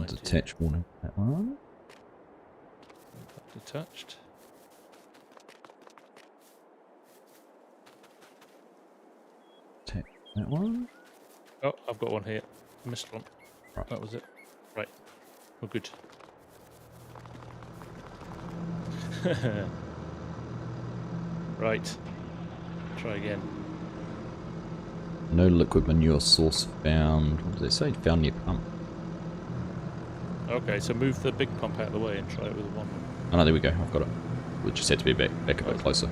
Detach warning. That one. Detached. Detach that one. Oh, I've got one here. I missed one. Right. That was it. Right. We're good. Right. Try again. No liquid manure source found. What did they say? Found near pump. Okay, so move the big pump out of the way and try it with the one. Oh no, there we go. I've got it. We just had to be back a bit closer.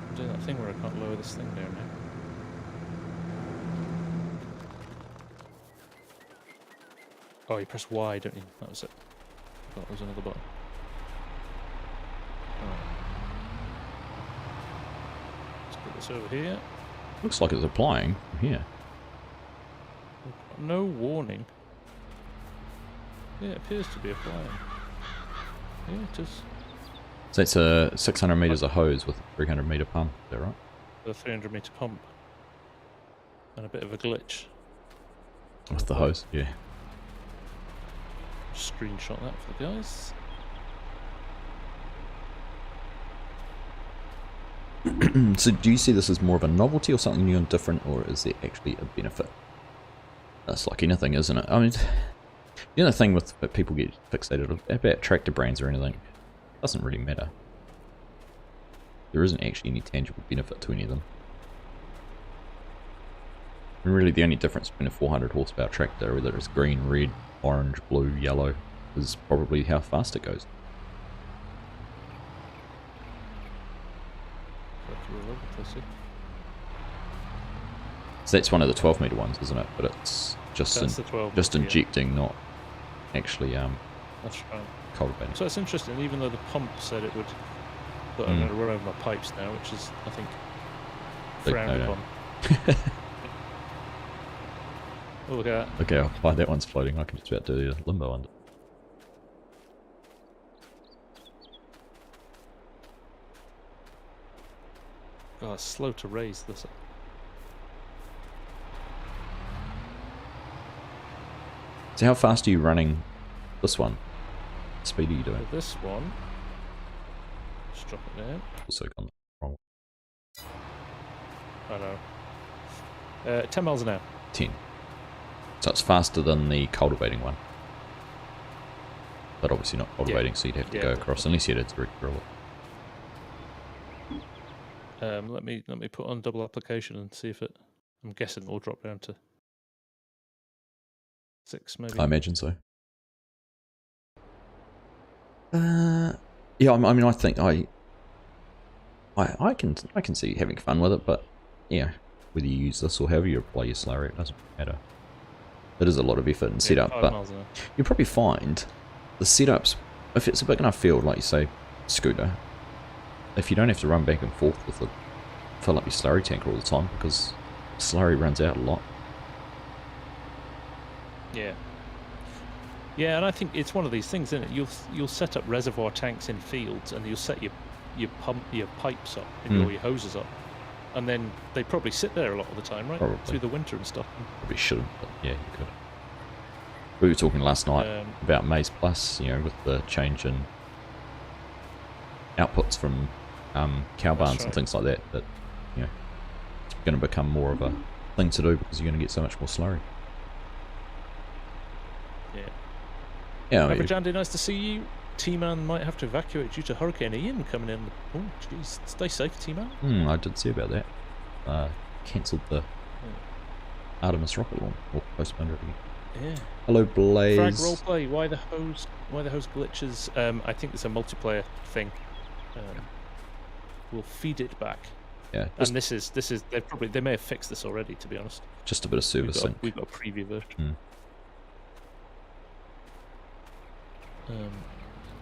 I'm doing that thing where I can't lower this thing down now. Oh, you press Y, don't you? That was it. I thought there was another button. Oh. Let's put this over here. Looks like it's applying from here. No warning. Yeah, it appears to be applying. Yeah, it is. So it's a 600 meters of hose with a 300 meter pump. Is that right? The 300 meter pump. And a bit of a glitch. With the hose, yeah. Screenshot that for the guys. So do you see this as more of a novelty or something new and different, or is there actually a benefit? That's like anything, isn't it? I mean, the other thing with that people get fixated about tractor brands or anything, it doesn't really matter. There isn't actually any tangible benefit to any of them. And really the only difference between a 400 horsepower tractor, whether it's green, red, orange, blue, yellow, is probably how fast it goes. So that's one of the 12 meter ones, isn't it? But it's just injecting, not actually that's right. cultivating. So it's interesting, even though the pump said it would, but I'm going to run over my pipes now, which is, I think, frowned upon. Oh, look at that. Okay, why that one's floating. I can just about do the limbo under. Oh, it's slow to raise this up. So how fast are you running this one? What speed are you doing? So this one, just drop it down. Also gone the wrong way. I know. 10 miles an hour. 10. So it's faster than the cultivating one. But obviously not cultivating, so you'd have to go across, unless you had a direct drill. Let me put on double application and see if it. I'm guessing it will drop down to 6, maybe. I imagine so. Yeah, I mean, I think I can see you having fun with it, but yeah, whether you use this or however you apply your slurry, it doesn't matter. It is a lot of effort and setup, but you'll probably find the setups, if it's a big enough field, like you say, scooter, if you don't have to run back and forth with it, fill up your slurry tank all the time, because slurry runs out a lot. Yeah. Yeah, and I think it's one of these things, isn't it? You'll set up reservoir tanks in fields, and you'll set your pipes up and your hoses up, and then they probably sit there a lot of the time, right? Probably. Through the winter and stuff. Probably shouldn't, but yeah, you could. We were talking last night about Maize Plus, with the change in outputs from cow barns and things like that, that it's going to become more of a thing to do because you're going to get so much more slurry. Yeah. Yeah, Average Andy, nice to see you. T-Man might have to evacuate due to Hurricane Ian coming in. Oh, jeez. Stay safe, T-Man. I did see about that. Cancelled the Artemis rocket launch, or postponed it again. Yeah. Hello, Blaze. Frag roleplay. Why the hose glitches? I think it's a multiplayer thing. We'll feed it back. Yeah. And this is they may have fixed this already, to be honest. Just a bit of servicing. We've got a preview version.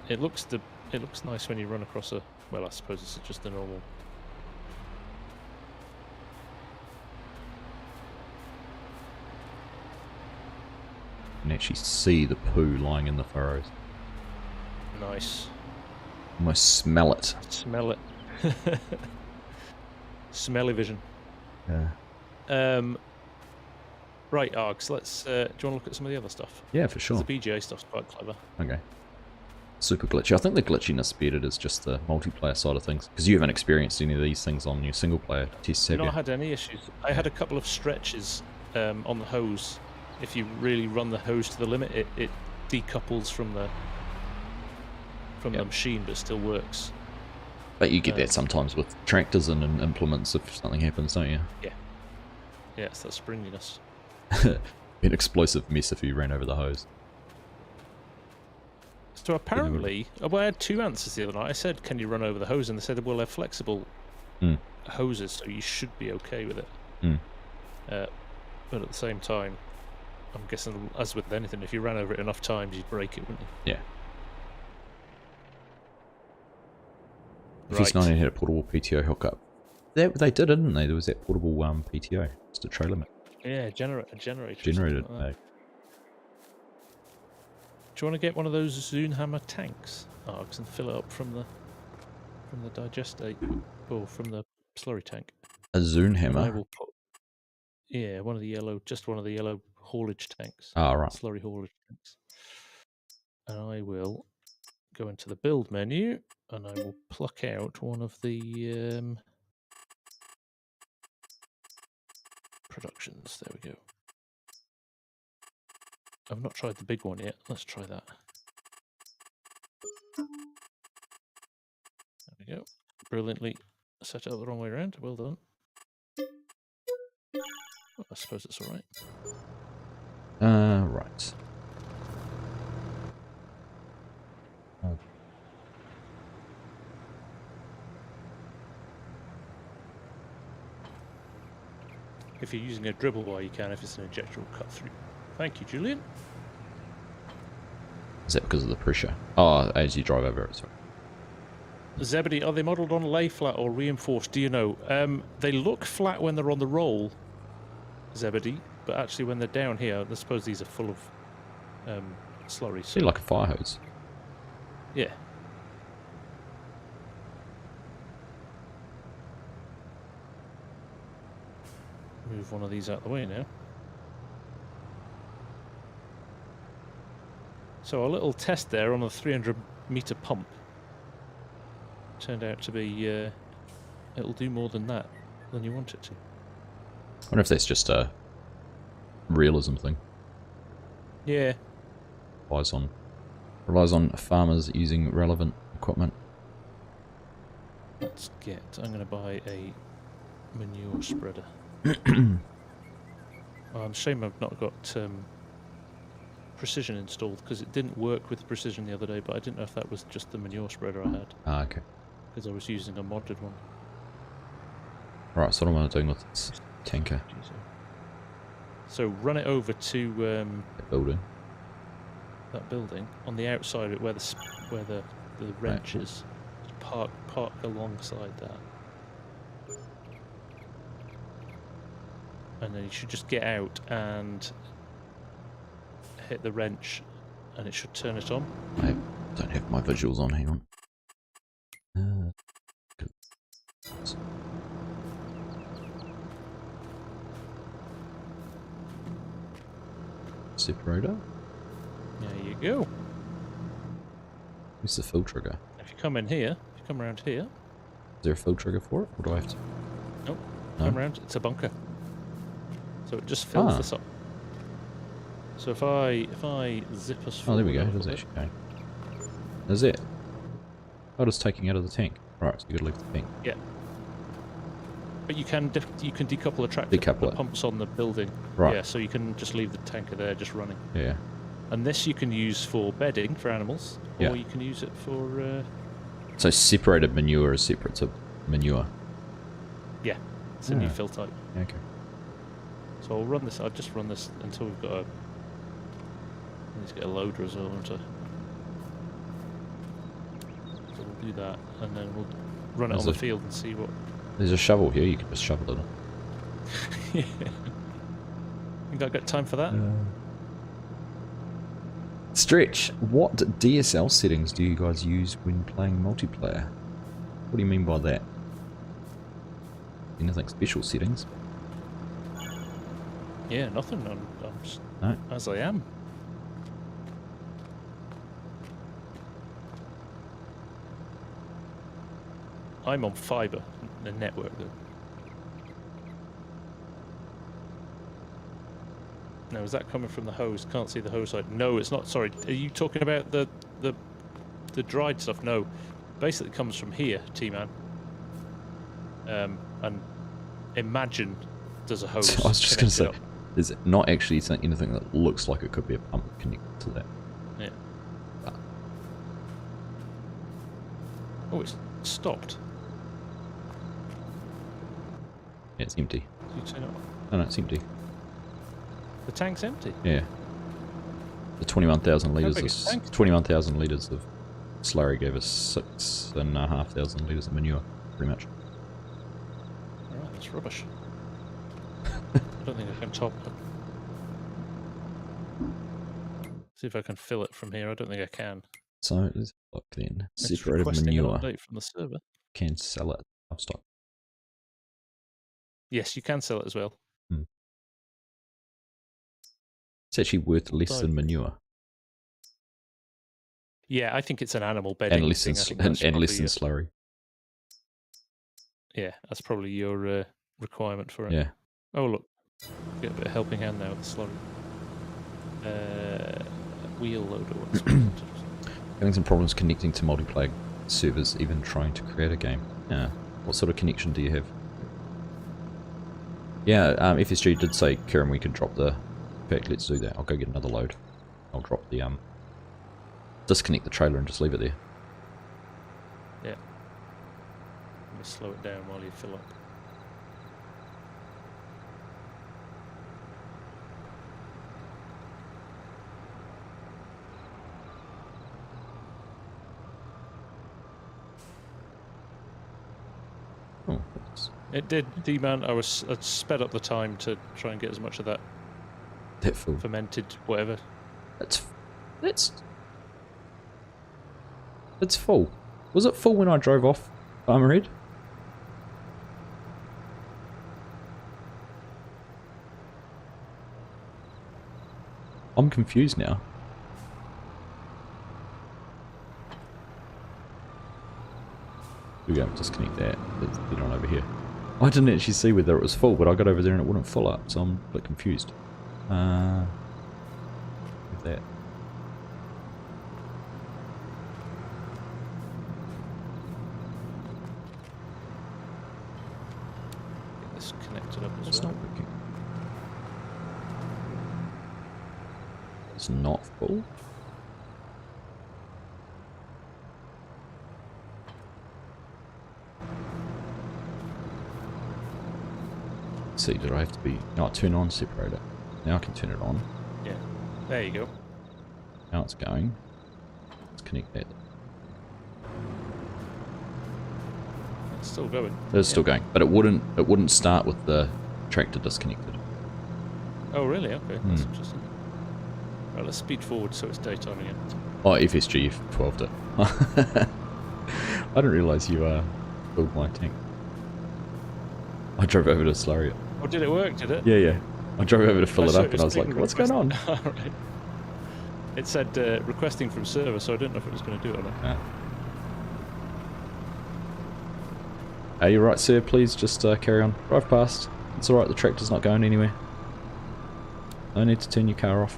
It looks nice when you run across a. Well, I suppose it's just a normal. You can actually see the poo lying in the furrows. Nice. Almost smell it. Smell it. Smelly vision. Yeah. Right, Args. Let's. Do you want to look at some of the other stuff? Yeah, for sure. The BGA stuff's quite clever. Okay. Super glitchy. I think the glitchiness bearded is just the multiplayer side of things, because you haven't experienced any of these things on your single player tests, have you? I've not had any issues. I had a couple of stretches on the hose. If you really run the hose to the limit, it decouples from the machine, but still works. But you get that sometimes with tractors and implements if something happens, don't you? Yeah. Yeah, it's that springiness. An explosive mess if you ran over the hose. So apparently, well, I had two answers the other night. I said, "Can you run over the hose?" And they said, "Well, they're flexible hoses, so you should be okay with it." But at the same time, I'm guessing, as with anything, if you ran over it enough times, you'd break it, wouldn't you? Yeah. F19 had a portable PTO hookup. They did, didn't they? There was that portable PTO, just a trailer mate. Yeah, generator. Generated. Like do you want to get one of those Zunhammer tanks, Args, and fill it up from the digestate or from the slurry tank? A Zunhammer? I will put, yeah, one of the yellow haulage tanks. Ah, right. Slurry haulage tanks. And I will go into the build menu and I will pluck out one of the productions. There we go. I've not tried the big one yet. Let's try that. There we go. Brilliantly set it up the wrong way around. Well done. Well, I suppose it's all right. Right. Oh. If you're using a dribble bar, you can. If it's an injector, will cut through. Thank you, Julian. Is that because of the pressure? Oh, as you drive over it, sorry. Zebedee, are they modelled on lay flat or reinforced? Do you know? They look flat when they're on the roll, Zebedee, but actually when they're down here, I suppose these are full of slurry. So like a fire hose. Yeah. Move one of these out of the way now. So a little test there on a 300-meter pump turned out to be it'll do more than that than you want it to. I wonder if that's just a realism thing. Yeah. Relies on farmers using relevant equipment. Let's get. I'm going to buy a manure spreader. Well, I'm ashamed I've not got precision installed because it didn't work with precision the other day, but I didn't know if that was just the manure spreader I had. Ah, okay. Because I was using a modded one. Right, so what am I doing with this tanker? So run it over to That building. that building on the outside of it, where the wrench Right. is. Park alongside that, and then you should just get out and hit the wrench, and it should turn it on. I don't have my visuals on. Hang on. Separator. There you go. Where's the fill trigger? If you come in here, if you come around here. Is there a fill trigger for it, or do I have to? Nope. No? Come around. It's a bunker. So it just fills this up. So if I zip us Oh, forward. there we go. a It is little actually going. Is it? Oh, it's taking out of the tank. Right, so you gotta leave the tank. Yeah. But you can decouple a tractor. Decouple the it. Pumps on the building. Right. Yeah, so you can just leave the tanker there, just running. Yeah. And this you can use for bedding for animals, or Yeah. you can use it for. So separated manure is separate to manure. Yeah, it's a new fill type. Okay. So I'll run this. I'll just run this until we've got a. Let's get a loader as well. So we'll do that, and then we'll run it on the field and see what. There's a shovel here. You can just shovel it. Yeah. Think I've got time for that? Stretch, what DSL settings do you guys use when playing multiplayer? What do you mean by that? Anything special settings? Yeah, nothing. I'm just No. as I am. I'm on fibre, the network though. Now, is that coming from the hose? Can't see the hose side. No, it's not. Sorry, are you talking about the dried stuff? No, basically it comes from here, T-Man. And imagine there's a hose. I was just going to say, up. is it not actually anything that looks like it could be a pump connected to that? Yeah. Oh, it's stopped. Yeah, it's empty. Did you turn it on? No, it's empty. The tank's empty. Yeah. The 21,000 big litres. is the tank? 21,000 litres of slurry gave us 6,500 litres of manure, pretty much. Alright, that's rubbish. I don't think I can top it. See if I can fill it from here. I don't think I can. So let's look then. It's Separated requesting an manure. update from the server. Can sell it. I've stopped. Yes, you can sell it as well. It's actually worth less than manure. Yeah, I think it's an animal bedding And less than, thing. and less than slurry. Yeah, that's probably your requirement for it. Yeah. Oh, look. Get a bit of helping hand now with the slurry. Wheel loader. Having some problems connecting to multiplayer servers, even trying to create a game. Yeah. What sort of connection do you have? Yeah, FSG did say, Kieran, we could drop the... In fact, let's do that. I'll go get another load. I'll drop the... disconnect the trailer and just leave it there. Yeah. Let me slow it down while you fill up. Oh, it did, D-Man. I sped up the time to try and get as much of that full. fermented whatever. That's full. Was it full when I drove off Farmer Red? I'm confused now. We go disconnect that. Let's get on over here. I didn't actually see whether it was full, but I got over there and it wouldn't fill up, so I'm a bit confused. With that. Get this connected up as It's well. not working. It's not full. Let's see, did I have to be... No, turn on separator. Now I can turn it on. Yeah. There you go. Now it's going. Let's connect that. It's still going. It's still going, but it wouldn't start with the tractor disconnected. Oh, really? Okay, that's interesting. Right, let's speed forward so it's daytime again. Oh, FSG 12'd it. I didn't realise you filled my tank. I drove over to slurry it. Oh, did it work? Did it? Yeah, yeah. I drove over to fill it saw up and I was like, what's going on? Right. It said requesting from server, so I didn't know if it was going to do it or not. Yeah. Are you right, sir? Please just carry on. Drive past. It's alright, the tractor's not going anywhere. No need to turn your car off.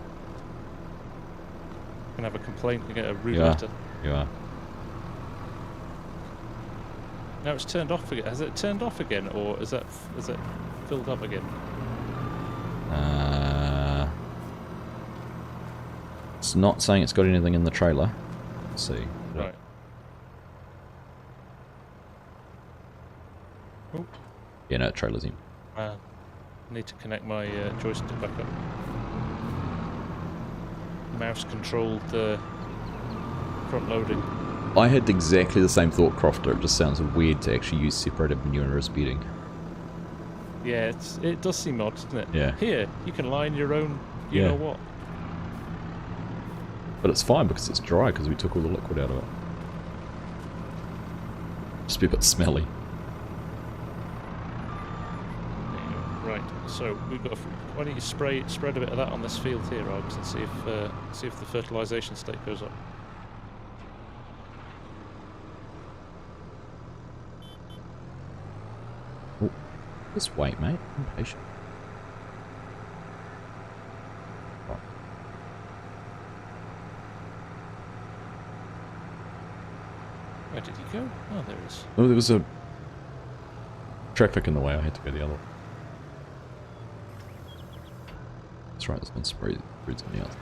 Can have a complaint and get a route Yeah. letter. You are. Now it's turned off again. Has it turned off again, or is it filled up again? It's not saying it's got anything in the trailer. Let's see. Right. Oh. Yeah, no, the trailer's in. I need to connect my joystick back up. Mouse controlled front loading. I had exactly the same thought, Crofter. It just sounds weird to actually use separated manure as bedding. Yeah, it does seem odd, doesn't it? Yeah. Here, you can line your own, you know what. But it's fine because it's dry because we took all the liquid out of it. Just be a bit smelly. Right, so we've got. Why don't you spread a bit of that on this field here, Args, and see if the fertilisation state goes up. Oh, just wait, mate. I'm patient. Where did he go? Oh, there he is. Oh, there was a traffic in the way. I had to go the other way. That's right, there's been spreads on the outside.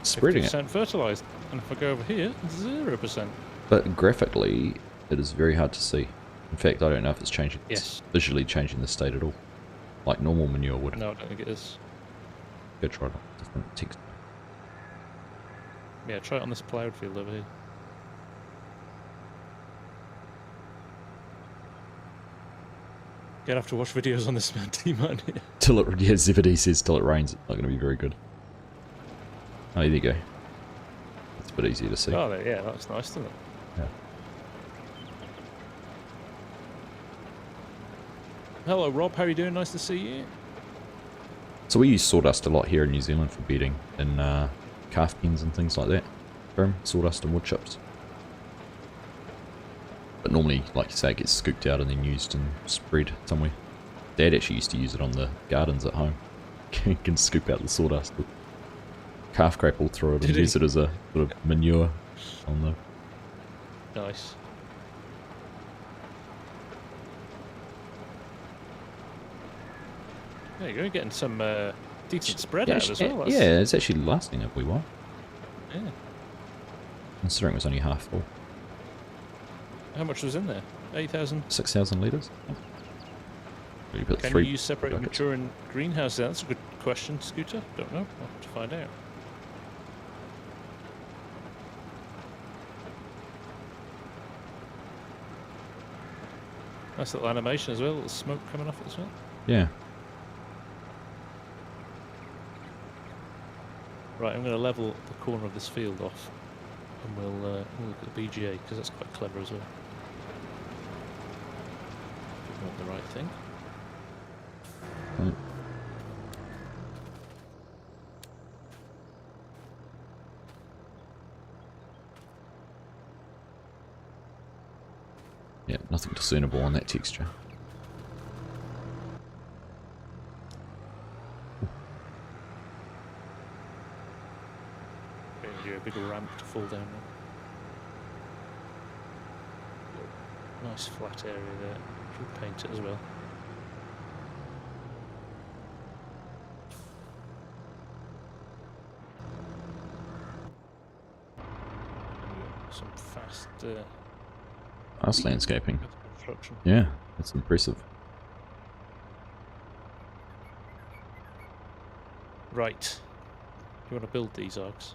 Spreading it. 50% fertilised, and if I go over here, 0%. But graphically, it is very hard to see. In fact, I don't know if it's changing. Yes. Visually changing the state at all, like normal manure would. No, I don't think it is. Go try it on different text. Yeah, try it on this ploughed field over here. Gonna have to watch videos on this man, T-Man. Till it, yeah, Zebedee says till it rains, it's not going to be very good. Oh, there you go. It's a bit easier to see. Oh, yeah, that's nice, isn't it? Yeah. Hello, Rob. How are you doing? Nice to see you. So we use sawdust a lot here in New Zealand for bedding in calf pens and things like that. Sawdust and wood chips. But normally, like you say, it gets scooped out and then used and spread somewhere. Dad actually used to use it on the gardens at home. Can scoop out the sawdust, calf crap all through it and use it as a sort of manure on the... Nice. There you go, getting some decent spread out as well. Yeah, it's actually lasting a wee while. Yeah. Considering it was only half full. How much was in there? 8,000? 6,000 litres. Can you use separate mature and greenhouse? That's a good question, Scooter. Don't know. I'll have to find out. Nice little animation as well, little smoke coming off it as well. Yeah. Right, I'm going to level the corner of this field off, and we'll look at the BGA, because that's quite clever as well. If we want the right thing. Yeah, nothing discernible on that texture. A big ramp to fall down on. Nice flat area there. Should paint it as well. Some fast Fast landscaping. construction. Yeah, that's impressive. Right. You want to build these arcs?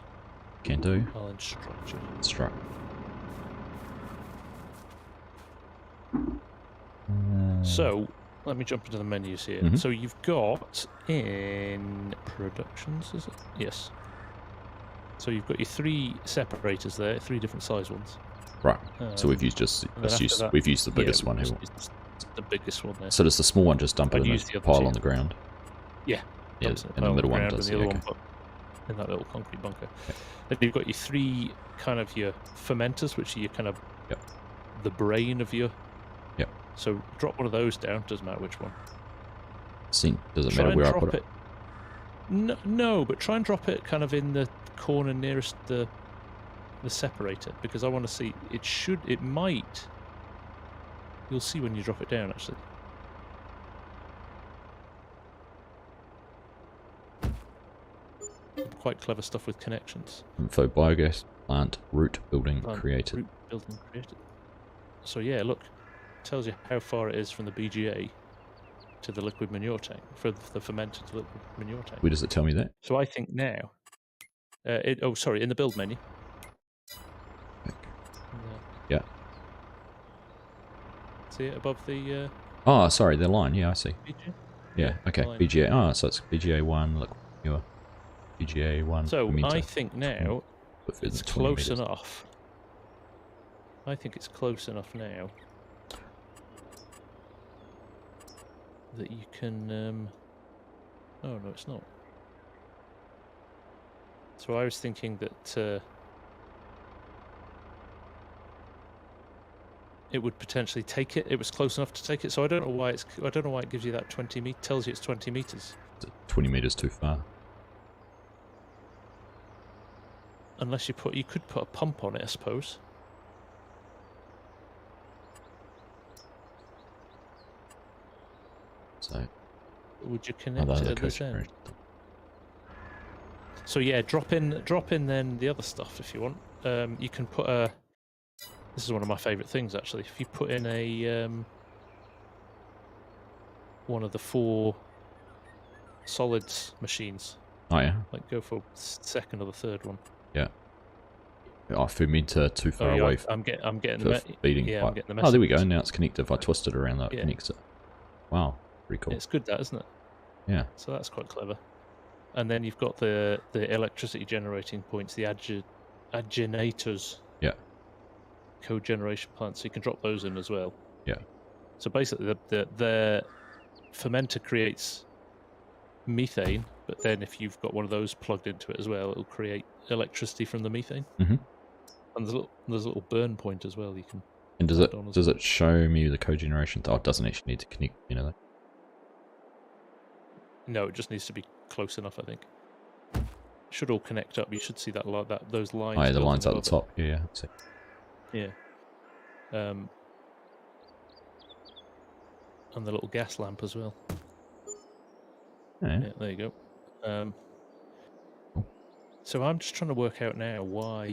Can do. I'll instruct you. Instruct. So, let me jump into the menus here. Mm-hmm. So you've got in productions, is it? Yes. So you've got your 3 separators there, 3 different size ones. Right. So we've used we've used the biggest one here. The biggest one there. So does the small one just dump it in the pile on the ground? Yeah. Yeah, and the middle one does. The other one put in that little concrete bunker. Okay. Then you've got your 3 kind of your fermenters, which are your kind of the brain of your. Yep. So drop one of those down. Doesn't matter which one. Does it matter where I put it? No, but try and drop it kind of in the corner nearest the separator, because I want to see. It might. You'll see when you drop it down, actually. Quite clever stuff with connections. Info biogas plant root building created. Root building created. So yeah, look, it tells you how far it is from the BGA to the liquid manure tank, for the fermenter to liquid manure tank. Where does it tell me that? So I think now, in the build menu. Yeah. See it above the. Oh, sorry, the line. Yeah, I see. BGA? Yeah. Okay. Line. BGA. Oh, so it's BGA 1 liquid manure. BGA 1. So fermenter. I think now it's close enough. I think it's close enough now that you can. Oh no, it's not. So I was thinking that it would potentially take it. It was close enough to take it. So I don't know why it gives you that 20 meters. Tells you it's 20 meters. 20 meters too far. Unless you could put a pump on it, I suppose. So would you connect it at this end? So yeah, drop in then the other stuff if you want. You can put a. This is one of my favourite things actually. If you put in a one of the 4 solids machines. Oh yeah. Like go for second or the third one. Yeah. Oh, fermenter too far away. I'm getting the feeding pipe. I'm getting the message. Oh, there we go. Now it's connected. If I twist it around, that connects it. Wow, pretty cool. It's good, that, isn't it? Yeah. So that's quite clever. And then you've got the electricity generating points, the agenators. Yeah. Cogeneration plants, so you can drop those in as well. Yeah. So basically, the fermenter creates methane, but then if you've got one of those plugged into it as well, it'll create electricity from the methane. Mm-hmm. And there's a little burn point as well. You can. And does it show me the cogeneration? Oh, it doesn't actually need to connect. You know that. No, it just needs to be close enough. I think. It should all connect up. You should see those lines. Oh, yeah, the lines at the top. Yeah. Let's see. Yeah. And the little gas lamp as well. Yeah, there you go. So I'm just trying to work out now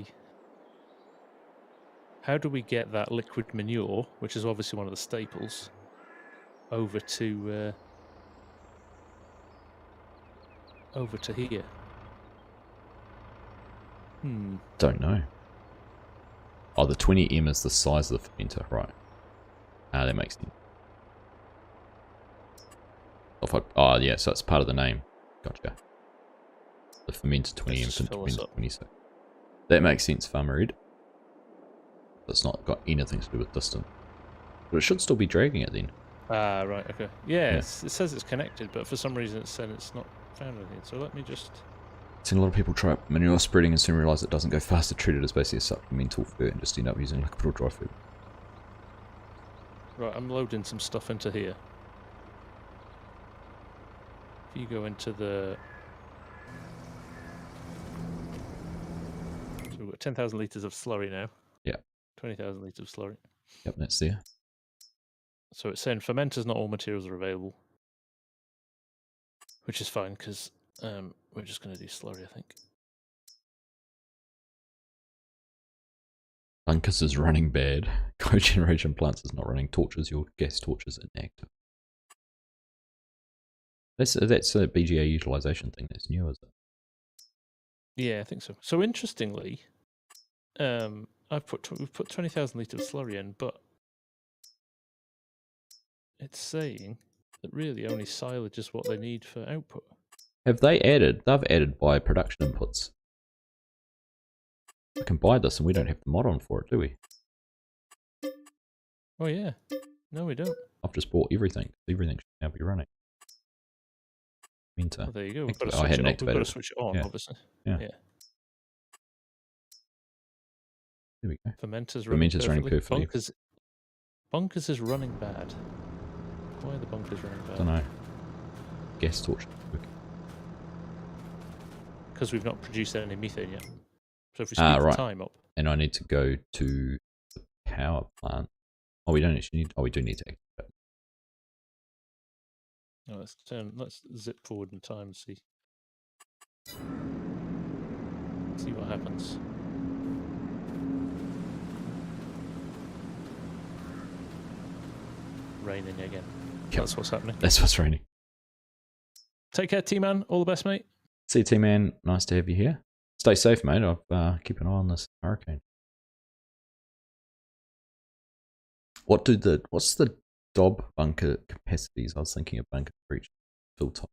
how do we get that liquid manure, which is obviously one of the staples, over to here? Don't know. Oh, the 20M is the size of the fermenter, right? Ah, that makes sense. Oh, yeah, so it's part of the name. Gotcha. The fermenter 20M to 26. That makes sense, Farmer Ed. It's not got anything to do with distance. But it should still be dragging it then. Ah, right, okay. Yeah, it says it's connected, but for some reason it's said it's not found anything. So let me just... I've seen a lot of people try manure spreading and soon realise it doesn't go fast. Treat it as basically a supplemental food and just end up using liquid or dry food. Right, I'm loading some stuff into here. If you go into the... So we've got 10,000 litres of slurry now. Yeah. 20,000 litres of slurry. Yep, that's there. So it's saying fermenters, not all materials are available. Which is fine, because we're just going to do slurry, I think. Bunkers is running bad. Cogeneration plants is not running. Torches, your gas torches inactive. That's a BGA utilization thing. That's new, is it? Yeah, I think so. So interestingly, we've put 20,000 litres of slurry in, but it's saying that really only silage is what they need for output. Have they added? They've added by production inputs. I can buy this and we don't have the mod on for it, do we? Oh yeah. No, we don't. I've just bought everything. Everything should now be running. Oh, there you go. We've got to switch it on, obviously. Yeah. There we go. Fermenters running perfectly. Bunkers is running bad. Why are the bunkers running bad? I don't know. Gas torch. because we've not produced any methane yet. So if we speed the time up, and I need to go to the power plant. Oh, we don't actually need. Oh, we do need to activate. No, let's zip forward in time and see what happens. Raining again. Yep. That's what's happening. That's what's raining. Take care, T-Man. All the best, mate. See you, T-Man. Nice to have you here. Stay safe, mate. I'll keep an eye on this hurricane. What's the Dob bunker capacities? I was thinking of bunker for each fill top.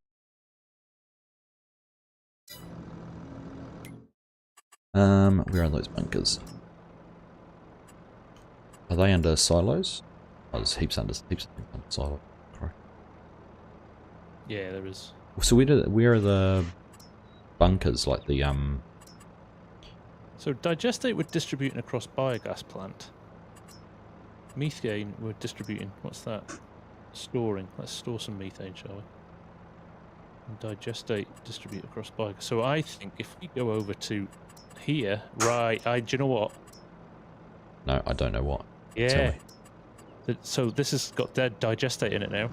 Where are those bunkers? Are they under silos? Oh, there's heaps of things under silos. Yeah, there is. So where are the bunkers? Like the So digestate we're distributing across biogas plant. Methane we're distributing. What's that? Storing. Let's store some methane, shall we? And digestate distribute across biogas. So I think if we go over to here, right? Do you know what? No, I don't know what. Yeah. So this has got dead digestate in it now.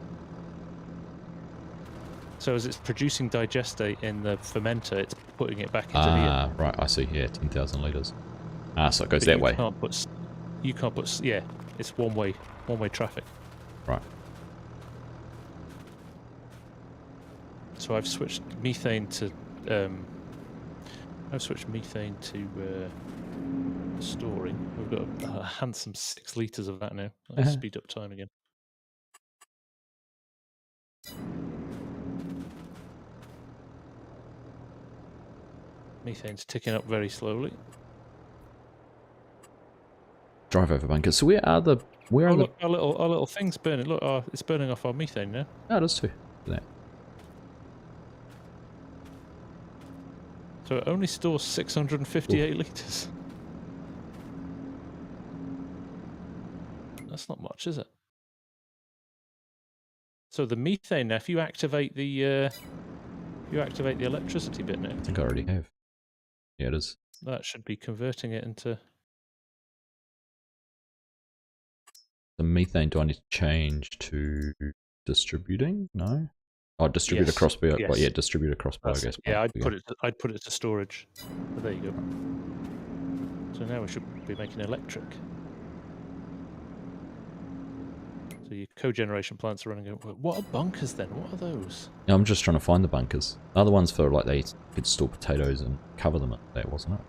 So as it's producing digestate in the fermenter, it's putting it back into here. Right, I see. Yeah, 10,000 litres. So it goes but that way. You can't put. Yeah, it's one way traffic. Right. So I've switched methane to. Storing. We've got a handsome 6 litres of that now. Let's speed up time again. Methane's ticking up very slowly. Drive over bunkers. So where are the? Look, our little thing's burning. Look, it's burning off our methane now. Oh, it is too. That. So it only stores 658 litres. That's not much, is it? So the methane now, if you activate the electricity bit now. I think I already have. Yeah, it is. That should be converting it into. The methane. Do I need to change to distributing? No. Oh, distribute across biogas. Yes. Well, yeah, distribute across biogas. Yeah, I'd put it to storage. But there you go. So now we should be making electric. So your cogeneration plants are running. What are bunkers then? What are those? Yeah, I'm just trying to find the bunkers. Other ones for like they could store potatoes and cover them. That wasn't it?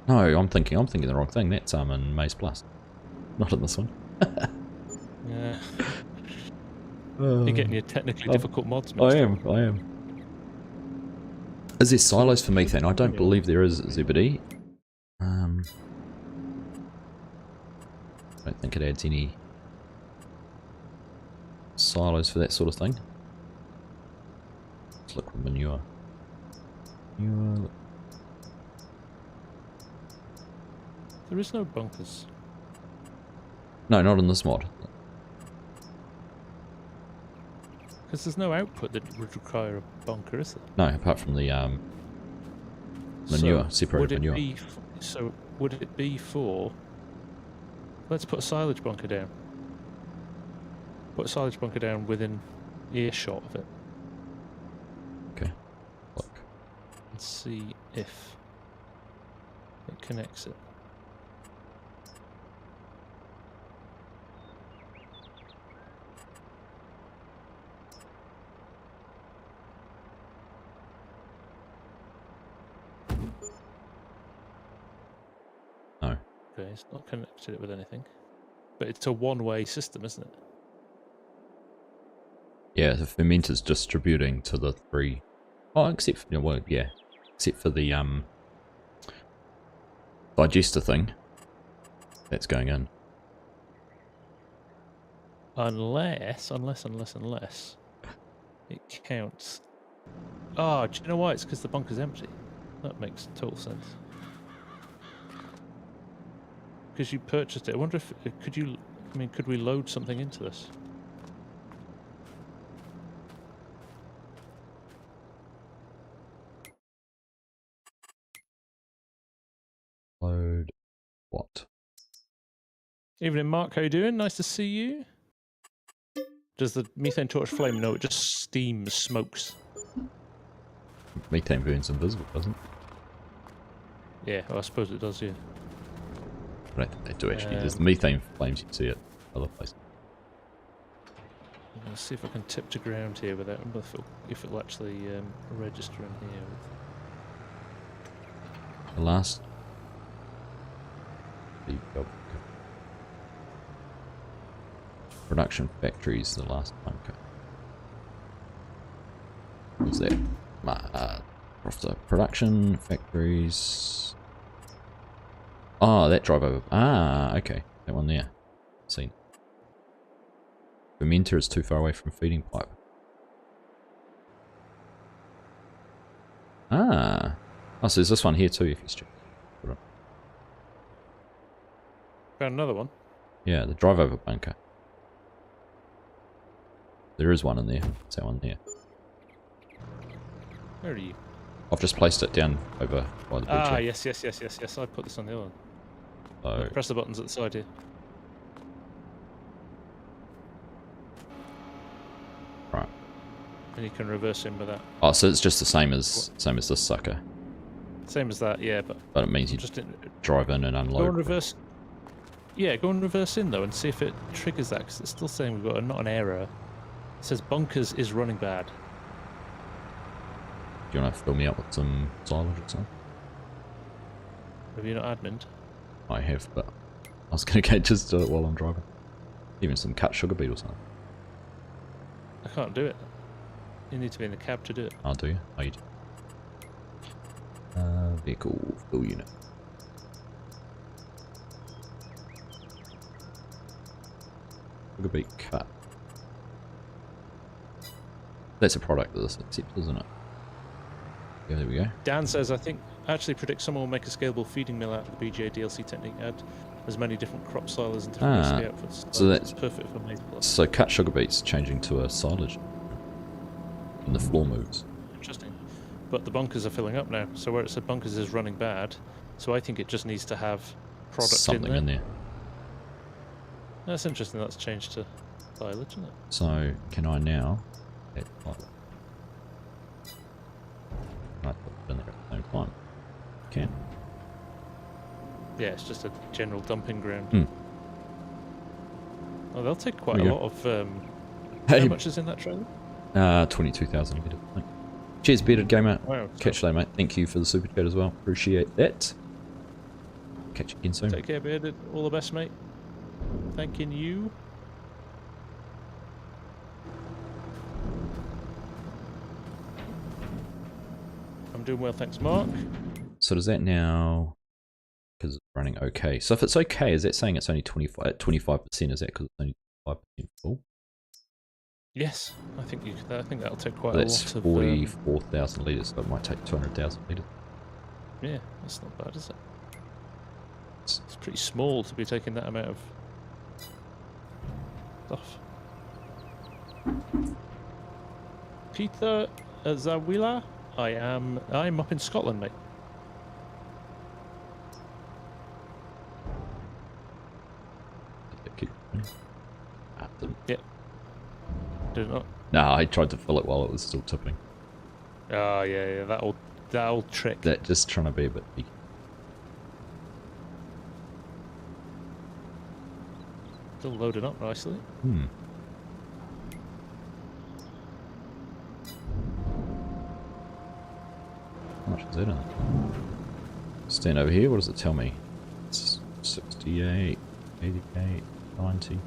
No, I'm thinking the wrong thing. That's in Maize Plus, not in this one. Yeah. You're getting your technically difficult mods mixed up. I am. Is there silos for methane? I don't believe there is, Zebedee. I don't think it adds any silos for that sort of thing. It's liquid manure. There is no bunkers. No, not in this mod. Because there's no output that would require a bunker, is there? No, apart from the manure, separated manure. Would it be for... Let's put a silage bunker down. Put a silage bunker down within earshot of it. Okay. Look. And see if it connects it. No. Okay, it's not connected it with anything. But it's a one-way system, isn't it? Yeah, the fermenter's distributing to the 3. Oh, except for, except for the digester thing that's going in. Unless it counts. Oh, do you know why? It's because the bunker's empty. That makes total sense. Because you purchased it. I wonder if could we load something into this? Evening, Mark. How you doing? Nice to see you. Does the methane torch flame? No, it just steams, smokes. Methane burns invisible, doesn't it? Yeah, well, I suppose it does, yeah. I don't think they do actually. There's the methane flames you see at other places. Let's see if I can tip to ground here without if it'll actually register in here. The last... Production factories, the last bunker. What's that? After production factories. Oh, that drive over. Ah, okay. That one there. Seen. Fermenter is too far away from feeding pipe. Ah. Oh, so there's this one here too if you check. Found another one? Yeah, the drive over bunker. There is one in there. It's that one there. Where are you? I've just placed it down over by the bridge. Ah, here. yes. I put this on the other one. So, Press the buttons at the side here. right. And you can reverse in with that. Oh, so it's just the same as this sucker. Same as that, yeah, but it means you just drive in and unload. go and reverse. Yeah, go and reverse in though, and see if it triggers that. Because it's still saying we've got not an error. It says bunkers is running bad. Do you want to fill me up with some silage or something? Have you not admined? I have, but I was going to just do it while I'm driving. Even some cut sugar beet or something. I can't do it. You need to be in the cab to do it. I'll do you. Oh, you do. Vehicle fill unit. Sugar beet cut. That's a product that this accepts, isn't it? Yeah, there we go. Dan says, I think, actually predict someone will make a scalable feeding mill out of the BGA DLC technique. Add as many different crop silos and different recipe outputs. So that's perfect for maize plus. So cut sugar beets changing to a silage. And the floor moves. Interesting. But the bunkers are filling up now. So where it said bunkers is running bad, so I think it just needs to have product something in there. That's interesting. That's changed to silage, isn't it? So can I now? I put it in there at the same time. Can. Yeah, it's just a general dumping ground. Hmm. Oh, they'll take quite a lot of. Hey. How much is in that trailer? 22,000 litres. Cheers, Bearded Gamer. Wow. Catch you later, mate. Thank you for the super chat as well. Appreciate that. Catch you again soon. Take care, Bearded. All the best, mate. Thanking you. I'm doing well, thanks, Mark. So does that now? Because it's running okay. So if it's okay, is that saying it's only 25%? Is that because it's only 5% full? Yes, I think that'll take quite That's a lot of. 44,000 litres, so it might take 200,000 litres. Yeah, that's not bad, is it? It's pretty small to be taking that amount of stuff. Peter Zawila, I'm up in Scotland, mate. Yep. Did it not? No, I tried to fill it while it was still tipping. Oh yeah, that old trick. That just trying to be a bit peaky. Still loading up nicely. Hmm. How much is that in? Stand over here, what does it tell me? It's 68, 88, 90.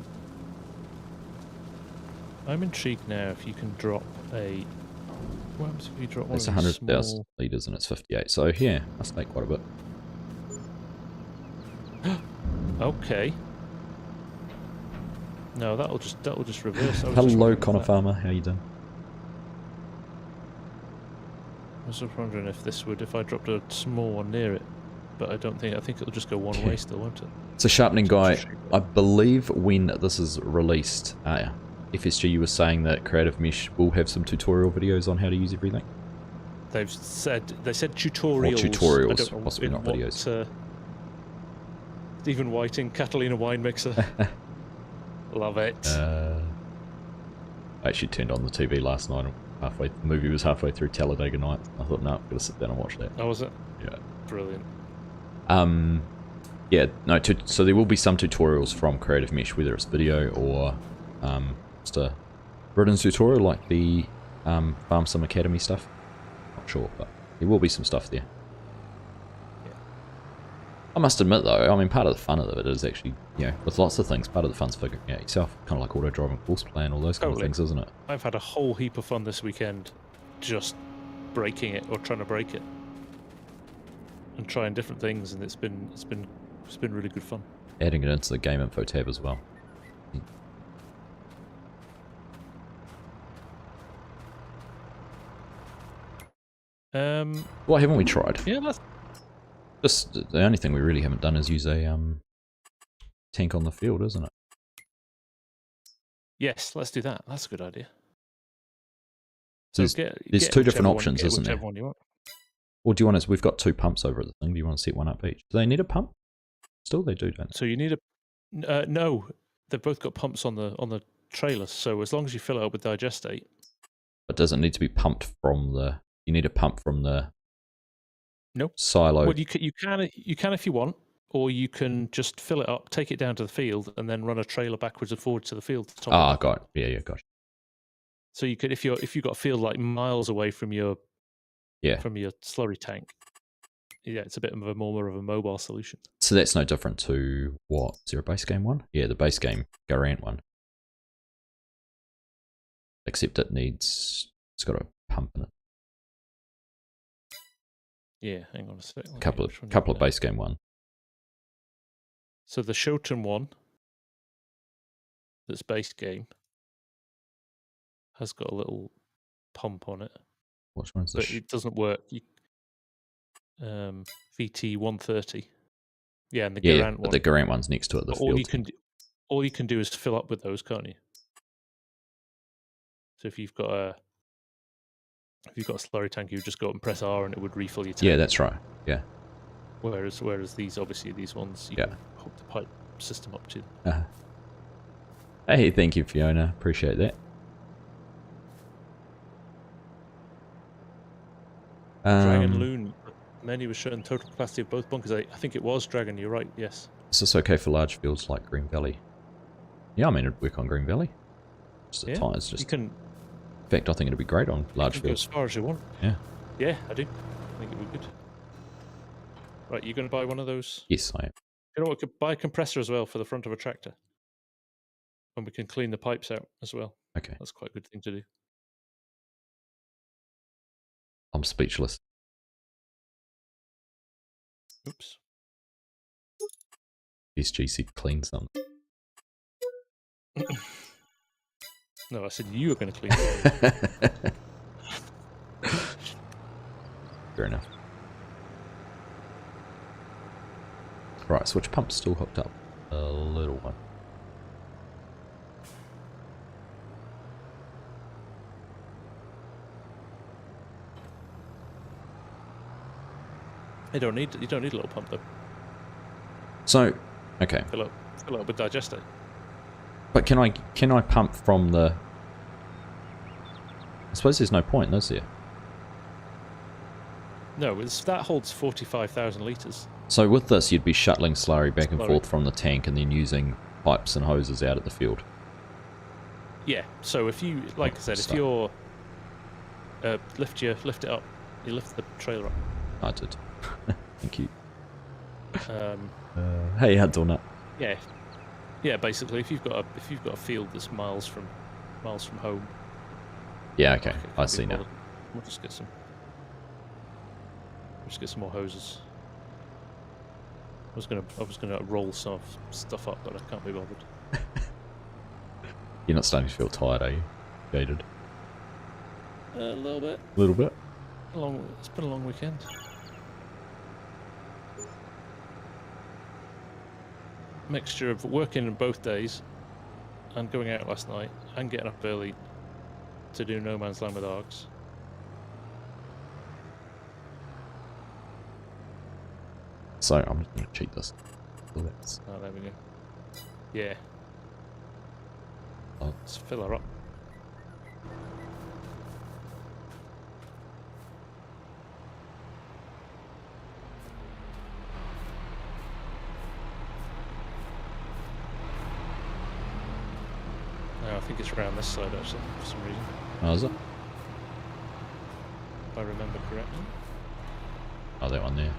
I'm intrigued now if you can drop a... What happens if you drop one It's of these 100,000 small... litres and it's 58, so yeah, that's like quite a bit. Okay. No, that'll just reverse. Hello, Connor Farmer, how you doing? I was just wondering if if I dropped a small one near it, but I think it'll just go one way still, won't it? So Sharpening Guy, I believe when this is released, FSG, you were saying that Creative Mesh will have some tutorial videos on how to use everything? They said tutorials. Or tutorials, possibly not videos. Stephen Whiting, Catalina wine mixer. Love it. I actually turned on the TV last night. The movie was halfway through Talladega Nights. I thought, no, I'm gonna sit down and watch that. Oh, was it? Yeah. Brilliant. Yeah, no. So there will be some tutorials from Creative Mesh, whether it's video or just a written tutorial like the Farm Sim Academy stuff. Not sure, but there will be some stuff there. Yeah. I must admit though, I mean, part of the fun of it is actually, you know, with lots of things, part of the fun's figuring out yourself, kind of like auto driving course plan, all those kind of things, isn't it? I've had a whole heap of fun this weekend just breaking it or trying to break it and trying different things, and it's been really good fun. Adding it into the game info tab as well. What haven't we tried? Yeah, that's just the only thing we really haven't done is use a tank on the field, isn't it? Yes, let's do that. That's a good idea. So there's two different options, isn't there? One you want. Or do you want us? We've got two pumps over at the thing. Do you want to set one up each? Do they need a pump? Still, they do, don't they? So you need a no. They've both got pumps on the trailers. So as long as you fill it up with digestate. But does it need to be pumped from the? You need a pump from the. Nope. Silo. Well, you can if you want, or you can just fill it up, take it down to the field, and then run a trailer backwards and forwards to the field. Got it. Yeah, got it. So you could, if you've got a field like miles away from your slurry tank, yeah, it's a bit of a more of a mobile solution. So that's no different to what? Is there a base game one? Yeah, the base game Garant one. Except it's got a pump in it. Yeah, hang on a sec. Couple of base game one. So the Shoten one, that's base game, has got a little pump on it. Which one's but it doesn't work. VT 130. Yeah, and the Garant one. The Garant one's next to it. All you can do is fill up with those, can't you? So if you've got a slurry tank, you would just go up and press R, and it would refill your tank. Yeah, that's right. Yeah. Whereas these ones, you can hook the pipe system up to. Hey, thank you, Fiona. Appreciate that. Dragon Loon. Many was showing total capacity of both bunkers. I think it was Dragon. You're right. Yes. Is this okay for large fields like Green Valley? Yeah, I mean it'd work on Green Valley. It's just. You can. In fact, I think it'd be great on large fields. Go as far as you want. Yeah. Yeah, I do. I think it would be good. Right, you going to buy one of those? Yes, I am. You know what? We could buy a compressor as well for the front of a tractor, and we can clean the pipes out as well. Okay. That's quite a good thing to do. I'm speechless. Oops. SG said clean something. No, I said you were going to clean it. Fair enough. Right, so which pump's still hooked up? A little one. You don't need a little pump though. So, okay. Fill up with digestate. But can I pump from the? I suppose there's no point, is there? No, that holds 45,000 litres. So with this, you'd be shuttling slurry back and forth from the tank, and then using pipes and hoses out at the field. Yeah. So if you, like I said, if you're lift it up, you lift the trailer up. I did. Thank you. Hey, had done that. Yeah. Yeah. Basically, if you've got a field that's miles from home. Yeah. Okay. I see now. We'll just get some more hoses. I was gonna roll some stuff up, but I can't be bothered. You're not starting to feel tired, are you? Jaded? A little bit. A little bit? It's been a long weekend. Mixture of working both days and going out last night and getting up early to do No Man's Land with Args. So I'm just going to cheat this. So that's... Oh, there we go. Yeah. Oh. Let's fill her up. I think it's around this side actually, for some reason. Oh, is it? If I remember correctly. Oh, that one there.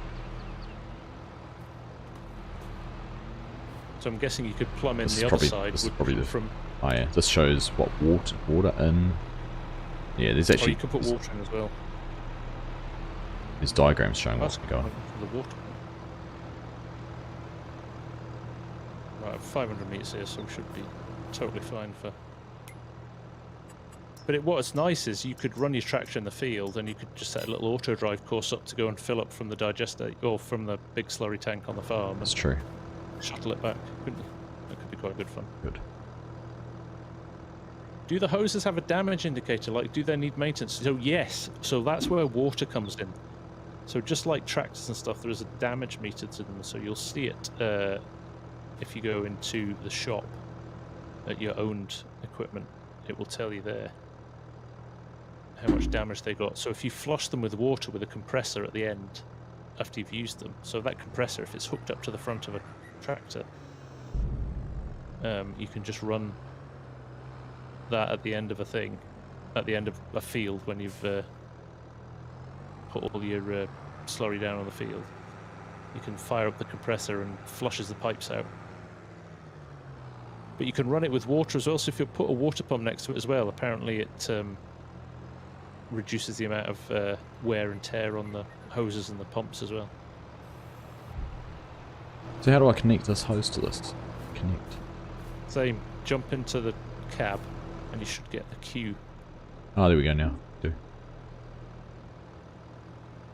So I'm guessing you could plumb in This the is other probably, side this is would probably come the, from. oh yeah, this shows what water in. Yeah, there's actually. Oh, you could put water in as well. There's diagrams showing what's That's going. for the water. Right, 500 meters here, so we should be totally fine for. But what's nice is you could run your tractor in the field, and you could just set a little auto drive course up to go and fill up from the digester or from the big slurry tank on the farm. That's true. Shuttle it back, couldn't you? That could be quite good fun. Good. Do the hoses have a damage indicator? Like, do they need maintenance? So yes. So that's where water comes in. So just like tractors and stuff, there is a damage meter to them. So you'll see it if you go into the shop at your owned equipment. It will tell you there how much damage they got. So if you flush them with water with a compressor at the end after you've used them, so that compressor, if it's hooked up to the front of a tractor, you can just run that at the end of a thing, at the end of a field when you've put all your slurry down on the field. You can fire up the compressor and flushes the pipes out. But you can run it with water as well, so if you put a water pump next to it as well, apparently it reduces the amount of wear and tear on the hoses and the pumps as well. So how do I connect this hose to this? Connect. Same. Jump into the cab and you should get the cue. Oh, there we go now. There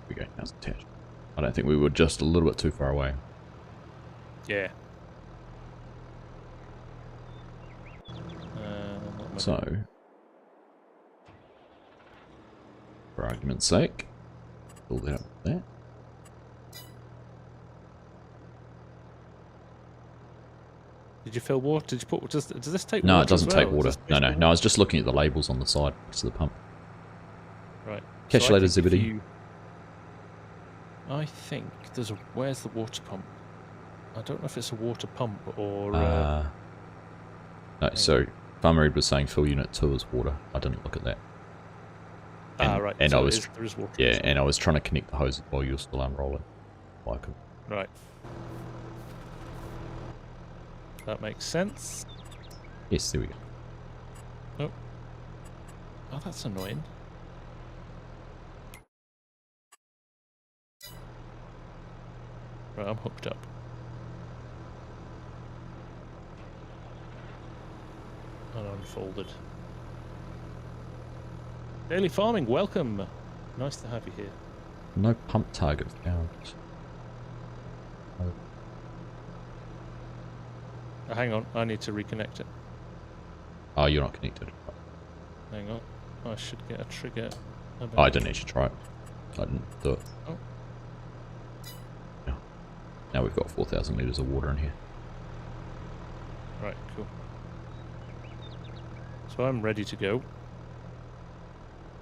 we go. Now it's attached. I don't think we were just a little bit too far away. Yeah. So, for argument's sake, fill that up with that. Did you fill water? Did you put? Does this take water? No, it doesn't as well? take water. No, no, no. I was just looking at the labels on the side next to the pump. Right. Catch you later, Zibity. I think there's a. Where's the water pump? I don't know if it's a water pump or. No, so Farmer Ed was saying fill unit 2 is water. I didn't look at that. And, right. And so I was there is water. Yeah, and I was trying to connect the hoses while you're still unrolling. Right. That makes sense. Yes, there we go. Oh. Oh, that's annoying. Right, I'm hooked up. And unfolded. Daily Farming, welcome! Nice to have you here. No pump target found. Hang on, I need to reconnect it. Oh, you're not connected. Hang on, I should get a trigger. Oh, I didn't actually try it. I didn't do it. Oh. No. Now we've got 4,000 litres of water in here. Right, cool. So I'm ready to go.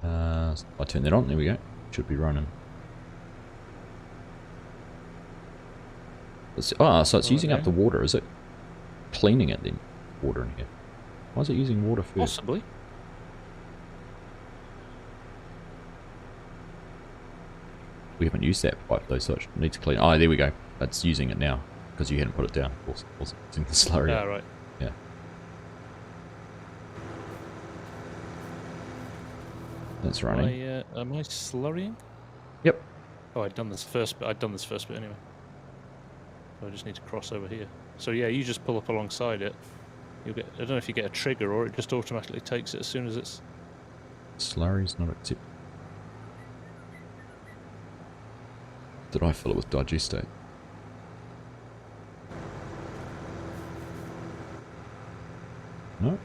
So I turn that on, there we go. Should be running. Oh, so it's using up the water, is it? Cleaning it then? Water in here. Why is it using water first? Possibly. We haven't used that pipe though, so it needs to clean. Oh, there we go. It's using it now because you hadn't put it down. Of course, it wasn't using the slurry. Ah, right. Yeah. That's running. Am I slurrying? Yep. Oh, I'd done this first bit. Anyway. So I just need to cross over here. So yeah, you just pull up alongside it. You'll get. I don't know if you get a trigger or it just automatically takes it as soon as it's. Slurry's not accepted. Did I fill it with digestate? No.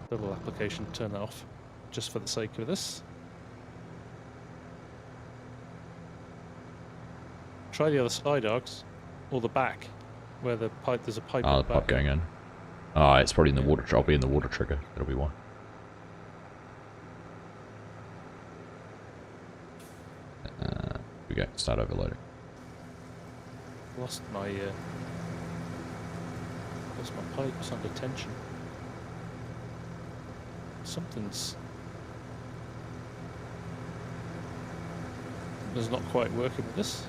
Little application. Turn that off, just for the sake of this. Try the other side, Args. Or the back. Where the pipe, there's a pipe. Oh, the pipe going in. Oh, it's probably in the water. I'll be in the water trigger. That'll be why. Here we go. Start overloading. Lost my pipes under tension. Something's not quite working with this.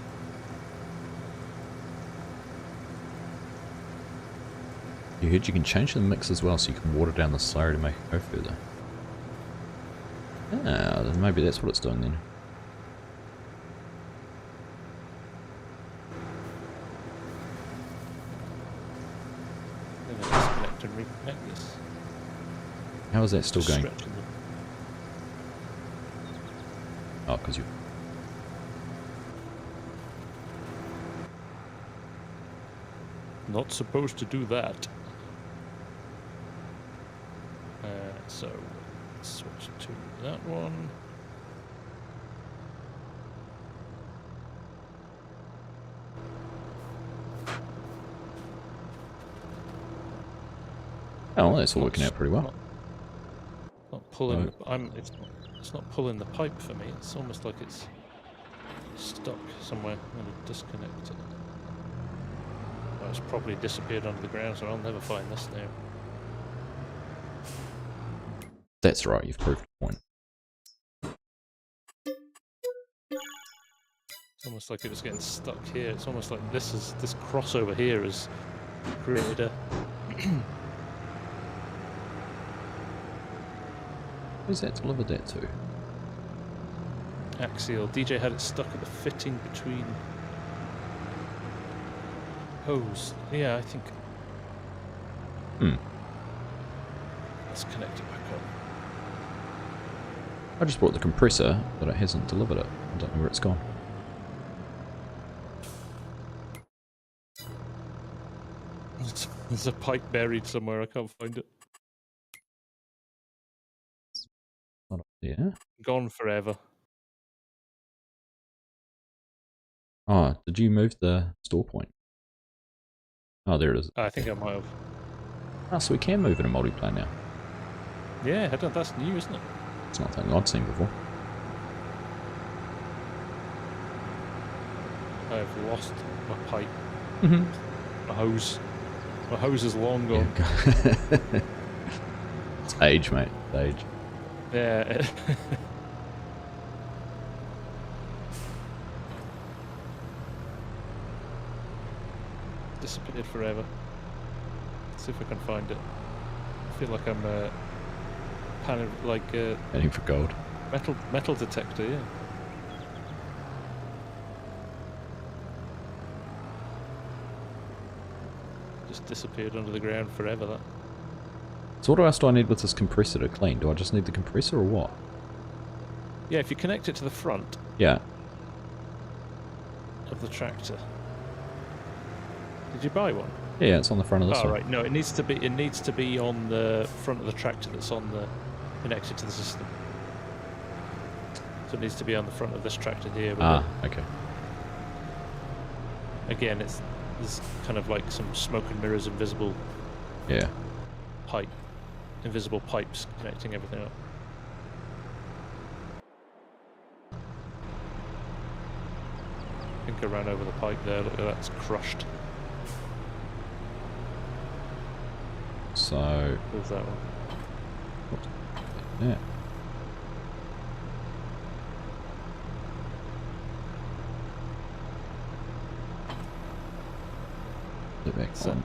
You heard you can change the mix as well, so you can water down the slurry to make it go further. Ah, then maybe that's what it's doing then. I'm going to disconnect and reconnect this. How is that still going? Stretching them. Oh, because you... Not supposed to do that. So let's switch to that one. Oh, well, that's all working out pretty well. Not pulling. No. It's not pulling the pipe for me. It's almost like it's stuck somewhere. I'm going to disconnect it. Oh, it's probably disappeared under the ground, so I'll never find this now. That's right, you've proved the point. It's almost like it was getting stuck here. It's almost like this crossover here has created a. Where's that delivered that to? Axial. DJ had it stuck at the fitting between hose. Yeah, I think. Let's connect it back up. I just brought the compressor, but it hasn't delivered it. I don't know where it's gone. There's a pipe buried somewhere. I can't find it. Not up there. Gone forever. Oh, did you move the store point? Oh, there it is. I think I might have. Oh, so we can move in a multiplayer now. Yeah, that's new, isn't it? It's not something I'd seen before. I've lost my pipe. Mm-hmm. My hose. My hose is long gone. Yeah. It's age, mate. It's age. Yeah. Disappeared forever. Let's see if I can find it. I feel like I'm Heading for gold. metal detector, yeah. Just disappeared under the ground forever, that. So what else do I need with this compressor to clean? Do I just need the compressor or what? Yeah, if you connect it to the front Yeah. of the tractor. Did you buy one? Yeah, it's on the front of this one. Right. No, it needs to be on the front of the tractor that's connected to the system. So it needs to be on the front of this tractor here. Okay. Again, there's kind of like some smoke and mirrors, invisible pipes connecting everything up. I think I ran over the pipe there. Look, that's crushed. So There's that one. yeah. Back So- on.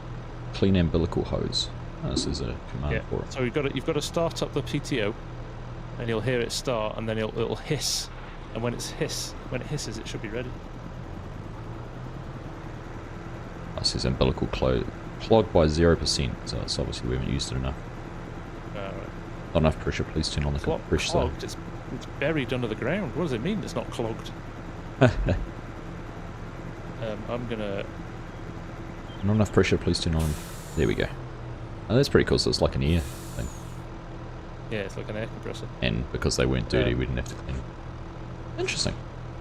Clean umbilical hose. Oh, this is a command for it. So you've got to start up the PTO, and you'll hear it start, and then it'll hiss, and when it hisses, it should be ready. This is umbilical clogged by 0%, so it's obviously we haven't used it enough. Right. Not enough pressure, please turn on the compressor. Clogged? It's buried under the ground. What does it mean it's not clogged? I'm gonna... Not enough pressure, please turn on. There we go. Oh, that's pretty cool, so it's like an air thing. Yeah, it's like an air compressor. And because they weren't dirty, we didn't have to clean them. Interesting.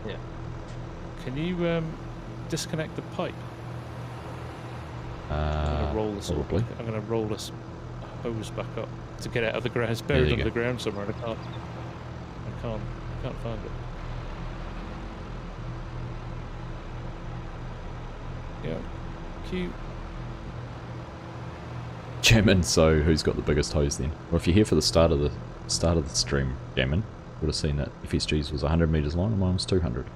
Yeah. Can you disconnect the pipe? I'm going to roll this probably. I'm going to roll this hose back up to get it out of the ground. It's buried under the ground somewhere, and I can't find it. Yeah, cute. Jammin, so who's got the biggest hose then? Well, if you're here for the start of the stream, Jammin, would have seen that FSG's was 100 meters long and mine was 200.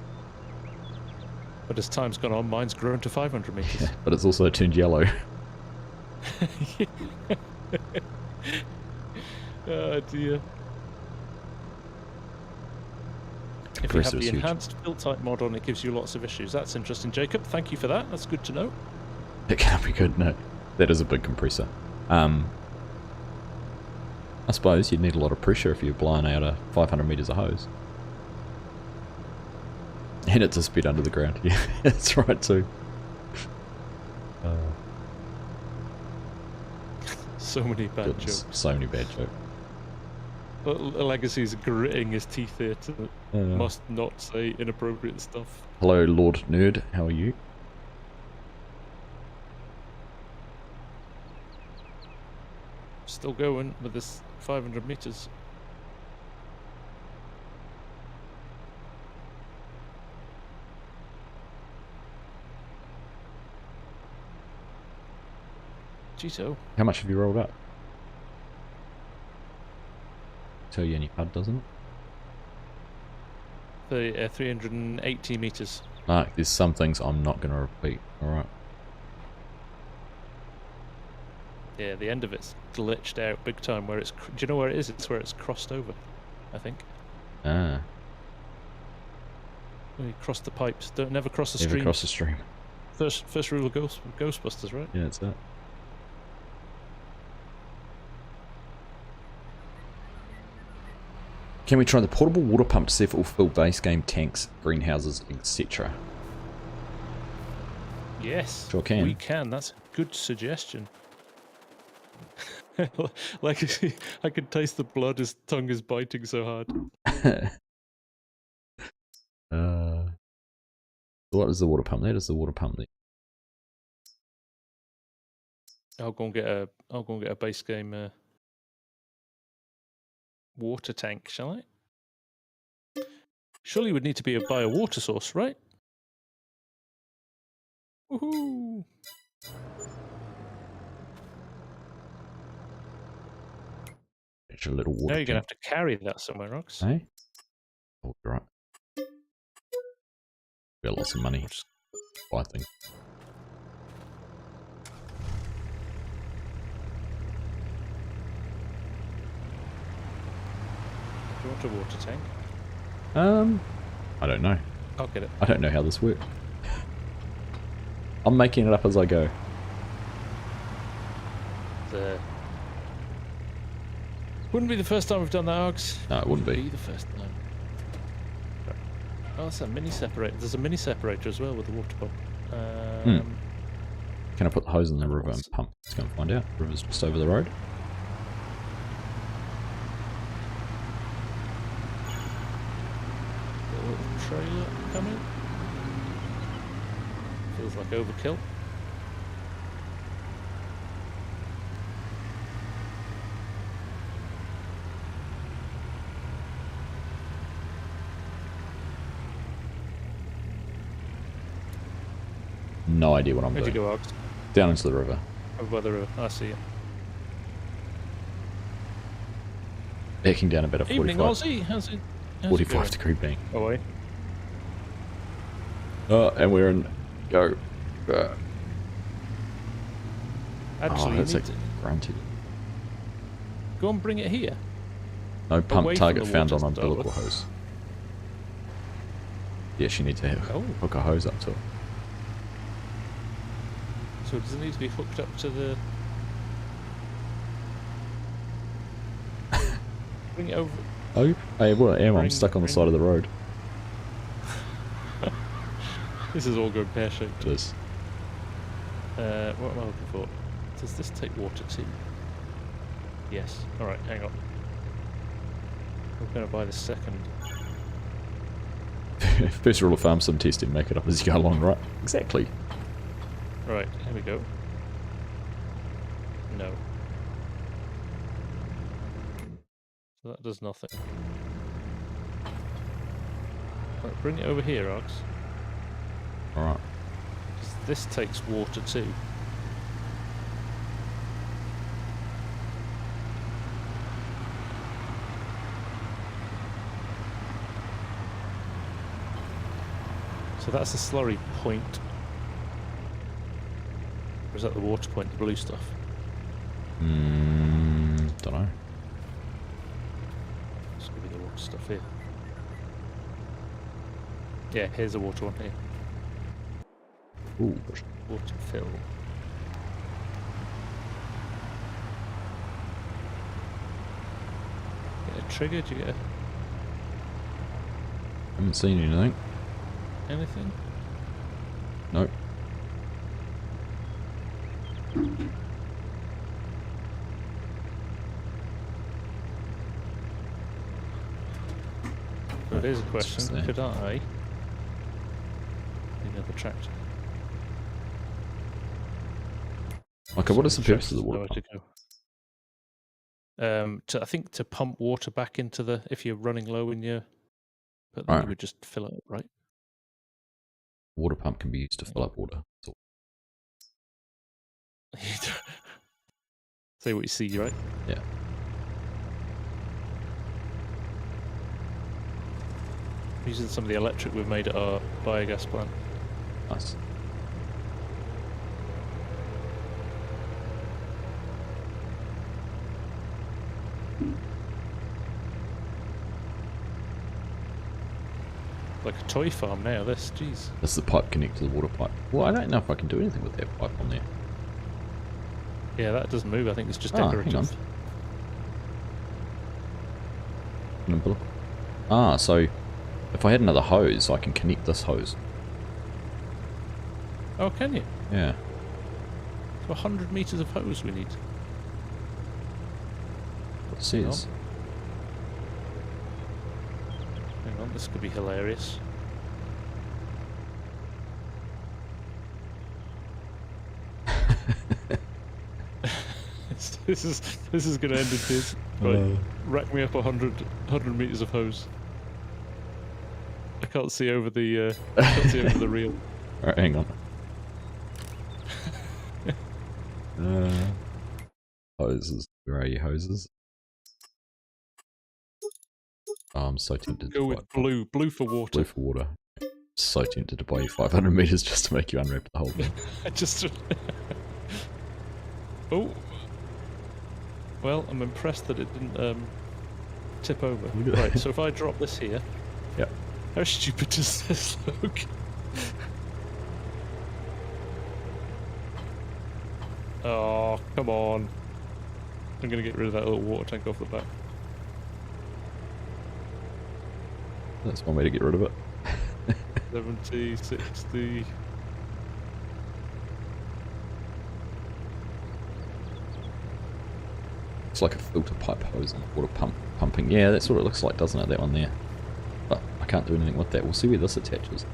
But as time's gone on, mine's grown to 500 meters. Yeah, but it's also turned yellow. Oh dear. If you have the enhanced fill type mod on, it gives you lots of issues. That's interesting, Jacob. Thank you for that. That's good to know. It can't be good, no. That is a big compressor. I suppose you'd need a lot of pressure if you're blowing out a 500 meters of hose. And it's a speed under the ground. Yeah, that's right too. So many bad jokes. So many bad jokes. Legacy's gritting his teeth here to must not say inappropriate stuff. Hello, Lord Nerd. How are you? Still going with this 500 meters. Cheeto. How much have you rolled up? Tell you any pud, doesn't it? The 380 meters. Mark, there's some things I'm not going to repeat. Alright. Yeah, the end of it's glitched out big time. Where it's, do you know where it is? It's where it's crossed over, I think. Ah. We cross the pipes. Don't never cross the stream. Never cross the stream. First rule of Ghostbusters, right? Yeah, that's it. Can we try the portable water pump to see if it will fill base game tanks, greenhouses, etc.? Yes, sure can. We can. That's a good suggestion. Like, I can taste the blood. His tongue is biting so hard. What is the water pump? That is the water pump there. I'll go and get a base game water tank, shall I? Surely would need to be by a water source, right? Woohoo! Extra little water. Now you're gonna have to carry that somewhere, Rox. Hey? Oh, you're right. We got lots of money. I think. Do you want a water tank? I don't know. I'll get it. I don't know how this works. I'm making it up as I go. Wouldn't be the first time we've done that, Args. No, it wouldn't be the first time. Oh, that's a mini separator. There's a mini separator as well with the water pump. Can I put the hose in the river and pump? Let's go and find out. The river's just over the road. Little trailer coming. Feels like overkill. No idea what I'm doing. Where'd you go, Args? Down into the river. Over by the river. I see you. Backing down about a 45. Evening, Aussie. How's it 45 degree bank. Oh, wait. And we're in go. Actually, that's you like need to grunted. go and bring it here. No pump Away from target the found on water umbilical tower. hose. Yes, you need to Oh. hook a hose up to it. So does it need to be hooked up to the... Bring it over... Oh, hey, what am I? I'm stuck on the side of the road. This is all going pear-shaped. It is. What am I looking for? Does this take water too? Yes. Alright, hang on. We're going to buy the second. First rule of farm sim testing, make it up as you go along, right? Exactly. Right, here we go. No. So that does nothing. Right, bring it over here, Args. Alright. Because this takes water too. So that's the slurry point. Or is that the water point, the blue stuff? Don't know. This could be the water stuff here. Yeah, here's the water one here. Ooh. Water fill. Get a trigger? Do you get Haven't seen anything. anything? Nope. But here's a question. there. Could I... Another tractor. Okay, what is the purpose of the water Nowhere pump? to go. I think to pump water back into the... If you're running low in your... But then Right. you would just fill it up, right? Water pump can be used to fill up water. That's all. Say what you see, right? Yeah. Using some of the electric we've made at our biogas plant. Nice. Like a toy farm now, this, jeez. This is the pipe connected to the water pipe. Well, I don't know if I can do anything with that pipe on there. Yeah, that doesn't move. I think it's just Ah, hang decorative. on. An umbilical. Ah, so if I had another hose, I can connect this hose. Oh, can you? Yeah. So 100 meters of hose we need. What it says. Hang on, this could be hilarious. This is going to end in tears. Right, rack me up 100 meters of hose. I can't see over the reel. Alright, hang on. Hoses. Where are your hoses? Oh, I'm so tempted Go to with buy blue for water. blue for water. So tempted to buy you 500 meters just to make you unwrap the whole thing. I just... Oh. Well, I'm impressed that it didn't tip over. Right, so if I drop this here... Yep. How stupid does this look? Oh, come on. I'm going to get rid of that little water tank off the back. That's one way to get rid of it. 70, 60... It's like a filter pipe hose and water pumping. Yeah, that's what it looks like, doesn't it? That one there. But I can't do anything with that. We'll see where this attaches.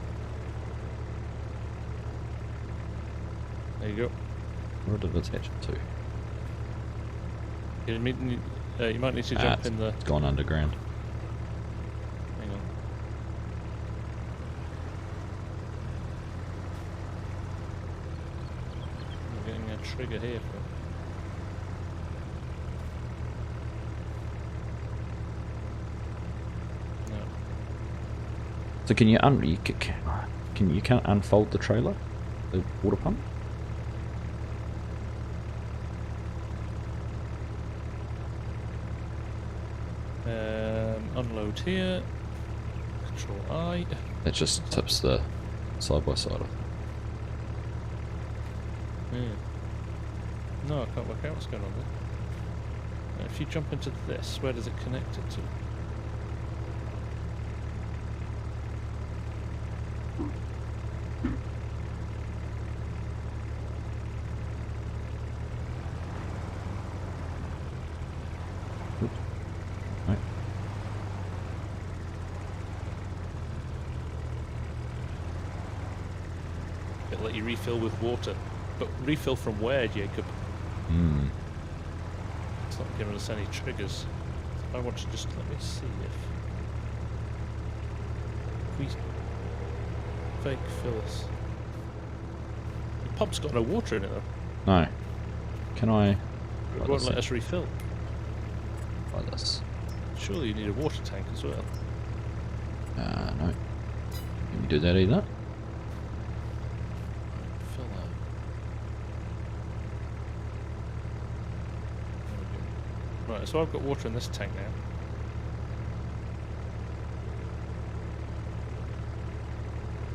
There you go. Where did it attach it to? You might need to jump in the... It's gone underground. Hang on. I'm getting a trigger here for... No. So can you you can't unfold the trailer? The water pump? Unload here. Control I. It just tips the side by side. No, I can't work out what's going on there. Now, if you jump into this, where does it connect it to? you refill with water. But refill from where, Jacob? It's not giving us any triggers. I want to just, let me see if we fake fill us. The pump's got no water in it though. No. Can I? It won't let us refill. Like this. Surely you need a water tank as well. No. Can you do that either? Fill that. Right, so I've got water in this tank now.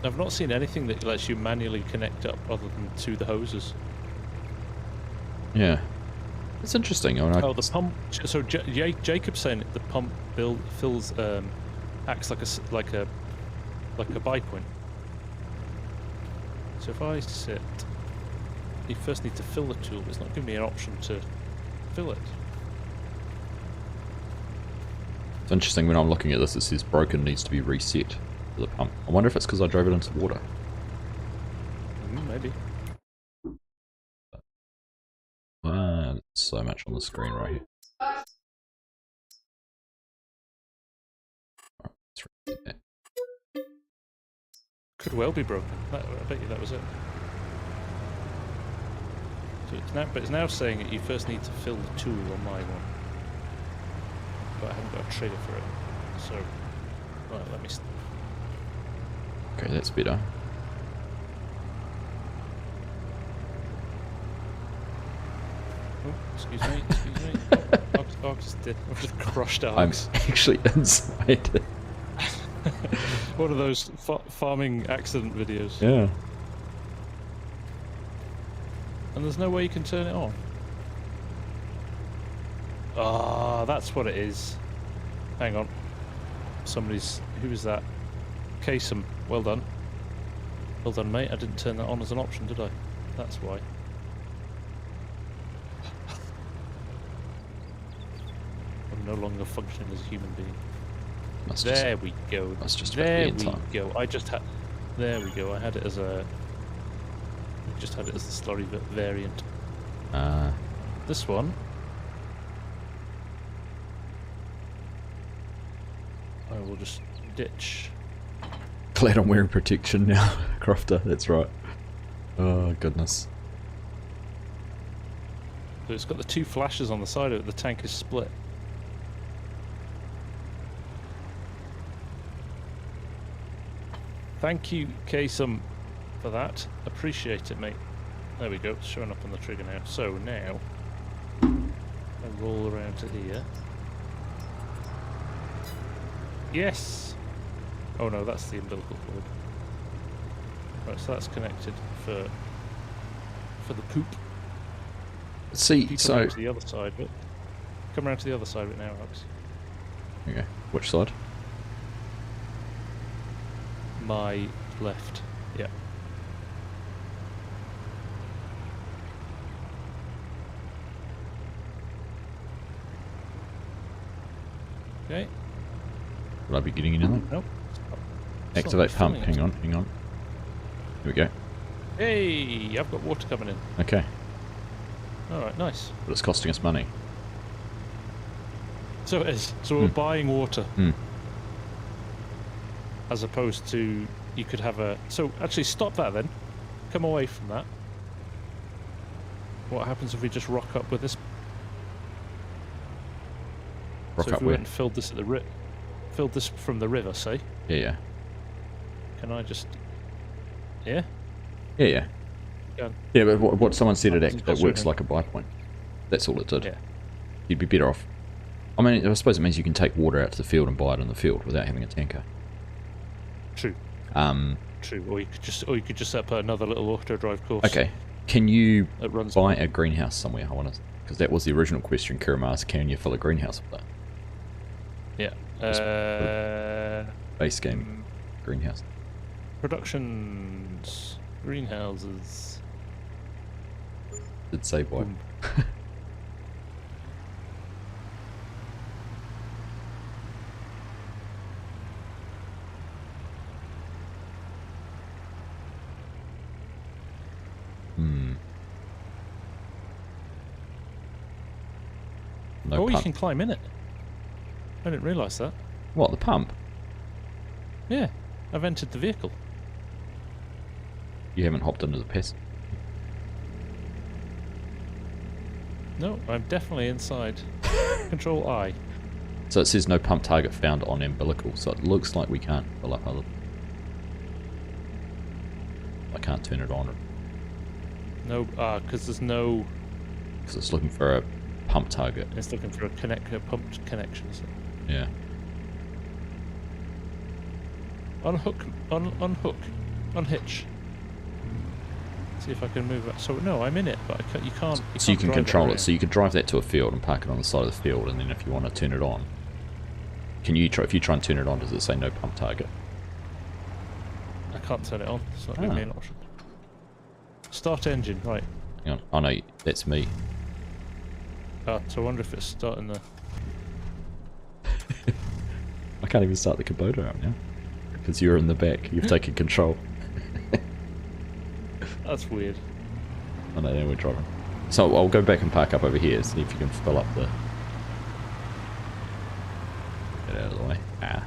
I've not seen anything that lets you manually connect up other than to the hoses. Yeah. It's interesting. I mean, oh, the pump. So Jacob's saying the pump fills, acts like a buy point. So if I sit, you first need to fill the tool. It's not giving me an option to fill it. It's interesting when I'm looking at this, it says broken, needs to be reset for the pump. I wonder if it's because I drove it into water. Maybe. So much on the screen right here. Right, let's reset that. Could well be broken. I bet you that was it. So it's now saying that you first need to fill the tool on my one. But I haven't got a trigger for it. So, right, let me... Okay, that's better. Oh, excuse me. Args did. I've just crushed Args. I'm actually inside. One of those farming accident videos. Yeah. And there's no way you can turn it on. Ah, that's what it is. Hang on. Who is that? Kasem. Well done. Well done, mate. I didn't turn that on as an option, did I? That's why. I'm no longer functioning as a human being. There we go. That's just there we go. There we go. I had it as a... just had it as the slurry variant. This one... I will just ditch. Glad I'm wearing protection now, Crofter, that's right. Oh, goodness. So it's got the two flashes on the side of it, the tank is split. Thank you, Kasem, for that. Appreciate it, mate. There we go, it's showing up on the trigger now. So now, I roll around to here. Yes! Oh no, that's the umbilical cord. Right, so that's connected for the poop. See, you so... come around to the other side of it. Come around to the other side of it now, Alex. Okay, which side? My left, yeah. Okay. Will I be getting in there? Nope. Activate pump, hang on. Here we go. Hey, I've got water coming in. Okay. Alright, nice. But it's costing us money. So it is. So we're buying water. As opposed to, you could have a... So, actually, stop that then. Come away from that. What happens if we just rock up with this? Rock so up if we where? went and filled this at the filled this from the river, say. Yeah. Can I just... Yeah? Yeah. Yeah, but what someone said, it works like a buy point. That's all it did. Yeah. You'd be better off. I mean, I suppose it means you can take water out to the field and buy it in the field without having a tanker. True. True. Or you could just set up another little auto drive course. Okay. Can you buy on. a greenhouse somewhere? I want to, because that was the original question Kiram asked. Can you fill a greenhouse with that? Yeah. Base game greenhouse. Productions, greenhouses. Did say boy. Oh, pump. you can climb in it. I didn't realise that. What, the pump? Yeah, I've entered the vehicle. You haven't hopped into the passenger. No, I'm definitely inside. Control I. So it says no pump target found on umbilical, so it looks like we can't fill up other... I can't turn it on. No, because there's no... Because it's looking for a pump target. It's looking for a pump connection, so... Yeah. Unhook, unhitch. See if I can move that. So no, I'm in it, but you can't. So you can control it. So you can drive that to a field and park it on the side of the field, and then if you want to turn it on, can you try? If you try and turn it on, does it say no pump target? I can't turn it on. It's not giving me an option. Start engine, right? Hang on. Oh no, that's me. So I wonder if it's starting the. I can't even start the Kubota out now because you're in the back. You've taken control. That's weird. Oh no, now we're driving. So I'll go back and park up over here, see if you can fill up the... Get out of the way. Ah.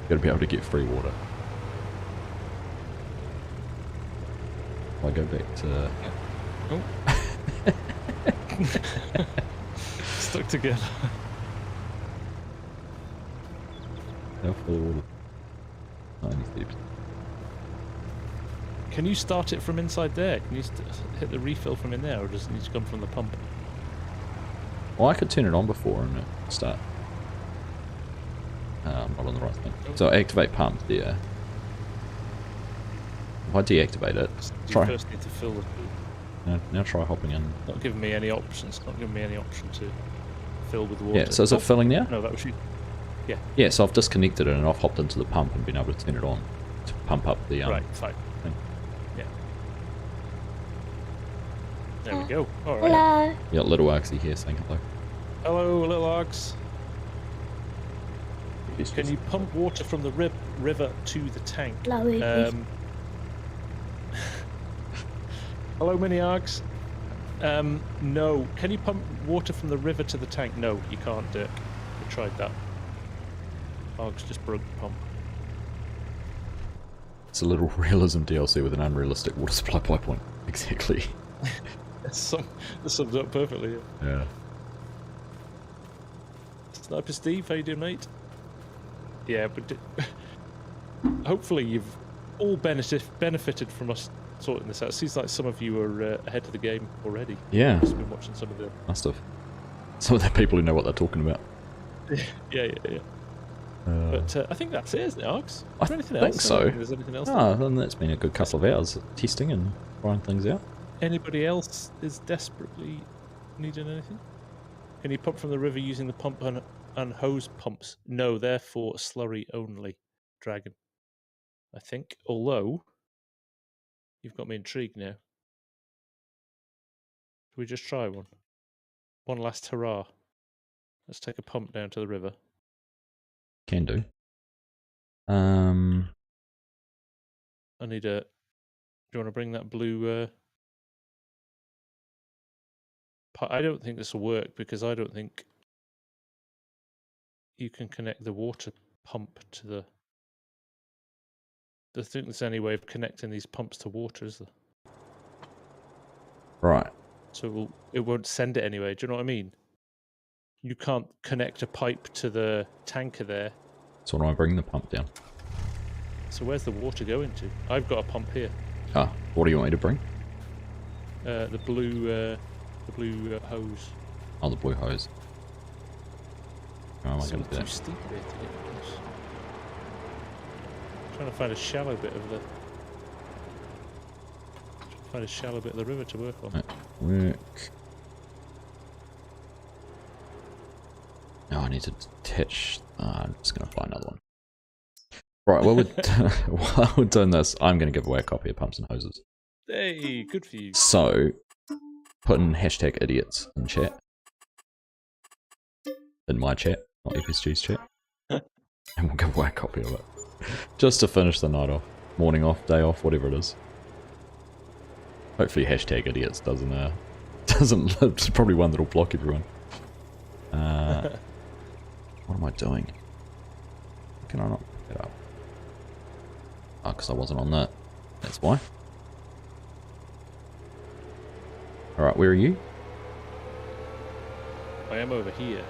Gotta be able to get free water. I'll go back to... Oh. Stuck together. How full of water? 93%. Can you start it from inside there? Can you hit the refill from in there, or does it need to come from the pump? Well, I could turn it on before and start. I'm not on the right thing. So activate pump there. If I deactivate it, You first need to fill the... Now try hopping in. Not giving me any options. Not giving me any option to fill with water. Yeah, so is it filling now? No, that was you. Yeah. Yeah, so I've disconnected it and I've hopped into the pump and been able to turn it on to pump up the right, fine. thing. Yeah. There we go. All right. Hello. Yeah, little Argsy here saying hello. Hello, little Args. Can you pump water from the river to the tank? Hello, hello, mini Args. No. Can you pump water from the river to the tank? No, you can't, Dirk. We tried that. Args just broke the pump. It's a little realism DLC with an unrealistic water supply pipeline. Exactly. That sums up perfectly. Yeah. Sniper Steve, how you doing, mate? Yeah, but hopefully you've all benefited from us sorting this out. It seems like some of you are ahead of the game already. Yeah. I've been watching some of the... Must have. Some of the people who know what they're talking about. yeah. But I think that's it, isn't it, Args? I think so. There's anything else? Then that's been a good couple of hours of testing and trying things out. Anybody else is desperately needing anything? Can you pump from the river using the pump and hose pumps? No, they're for slurry only, Dragon. I think. Although, you've got me intrigued now. Should we just try one? One last hurrah. Let's take a pump down to the river. Can do. I need a... Do you want to bring that blue... I don't think this will work because I don't think you can connect the water pump to the... I don't think there's any way of connecting these pumps to water, is there? Right. So it won't send it anyway. Do you know what I mean? You can't connect a pipe to the tanker there. So when I bring the pump down? So where's the water going to? I've got a pump here. Ah, what do you want me to bring? The blue hose. Oh, the blue hose. How am I going to do too that? steep there to get across. Trying to find a shallow bit of the... Find a shallow bit of the river to work on. Work. No, I need to attach. I'm just going to find another one. Right, while we're doing this, I'm going to give away a copy of Pumps and Hoses. Hey, good for you. So, put in hashtag idiots in chat. In my chat, not FSG's chat. And we'll give away a copy of it. Just to finish the night off. Morning off, day off, whatever it is. Hopefully hashtag idiots doesn't it's probably one that'll block everyone. What am I doing? Can I not pick it up? Oh, because I wasn't on that. That's why. Alright, where are you? I am over here.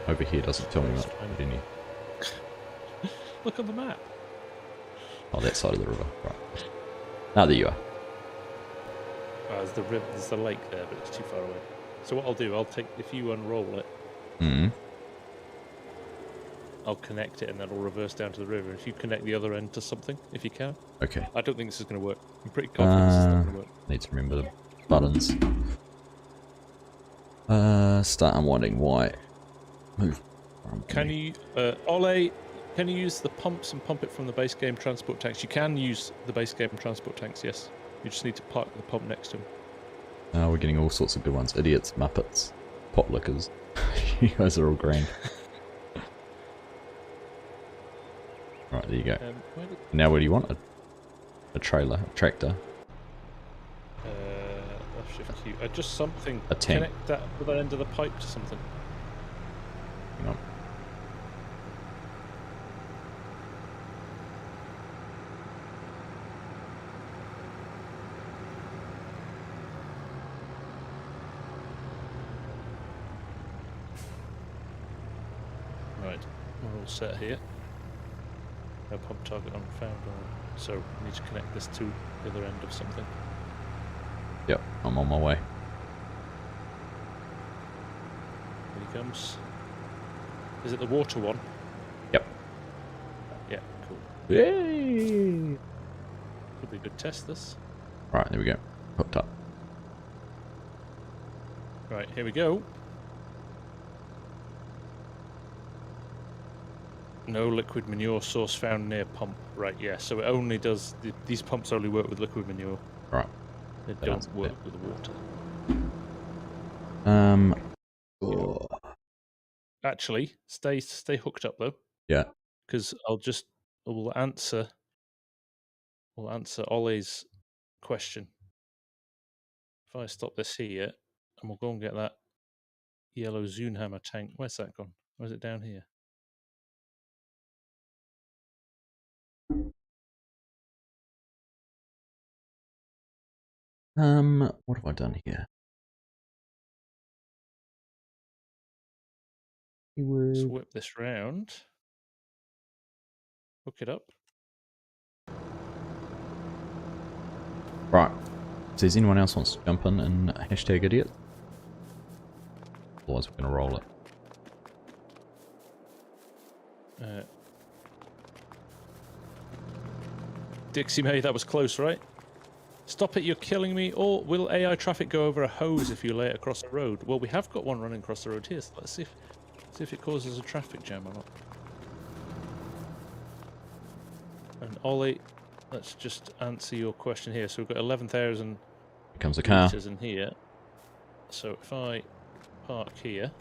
Over here doesn't tell me much, didn't you? Look on the map. Oh, that side of the river. Right. Ah, there you are. Oh, there's the river, there's the lake there, but it's too far away. So what I'll do, if you unroll it, I'll connect it and then I'll reverse down to the river. If you connect the other end to something, if you can. Okay. I don't think this is going to work. I'm pretty confident this is not going to work. Need to remember the buttons. Start unwinding. Why? Move. Can you, Ole, can you use the pumps and pump it from the base game transport tanks? You can use the base game transport tanks, yes. You just need to park the pump next to them. Oh, we're getting all sorts of good ones. Idiots, Muppets, pot lickers. You guys are all grand. Right, there you go. Now where do you want it? A trailer, a tractor. Left shift Q. Just something. A tank. Connect that with the end of the pipe to something. Hang on. Right, we're all set here. No pump target unfound, so we need to connect this to the other end of something. Yep, I'm on my way. Here he comes. Is it the water one? Yep. Yeah, cool. Yay! Could be a good test, this. Right, there we go. Hooked up. Right, here we go. No liquid manure source found near pump. Right, yeah, so it only does... these pumps only work with liquid manure. Right. They don't work with the water. Oh. Actually, stay hooked up though. Yeah. Because we'll answer Ole's question. If I stop this here, and we'll go and get that yellow Zunhammer tank. Where's that gone? Or is it down here? What have I done here? Let's whip this round. Hook it up. Right. Does anyone else wants to jump in and hashtag idiot? Otherwise we're going to roll it. Dixie May, that was close, right? Stop it, you're killing me. Or will AI traffic go over a hose if you lay it across the road? Well, we have got one running across the road here, so let's see if it causes a traffic jam or not. And Ollie, let's just answer your question here. So we've got 11,000 Here comes a car. litres in here. So if I park here...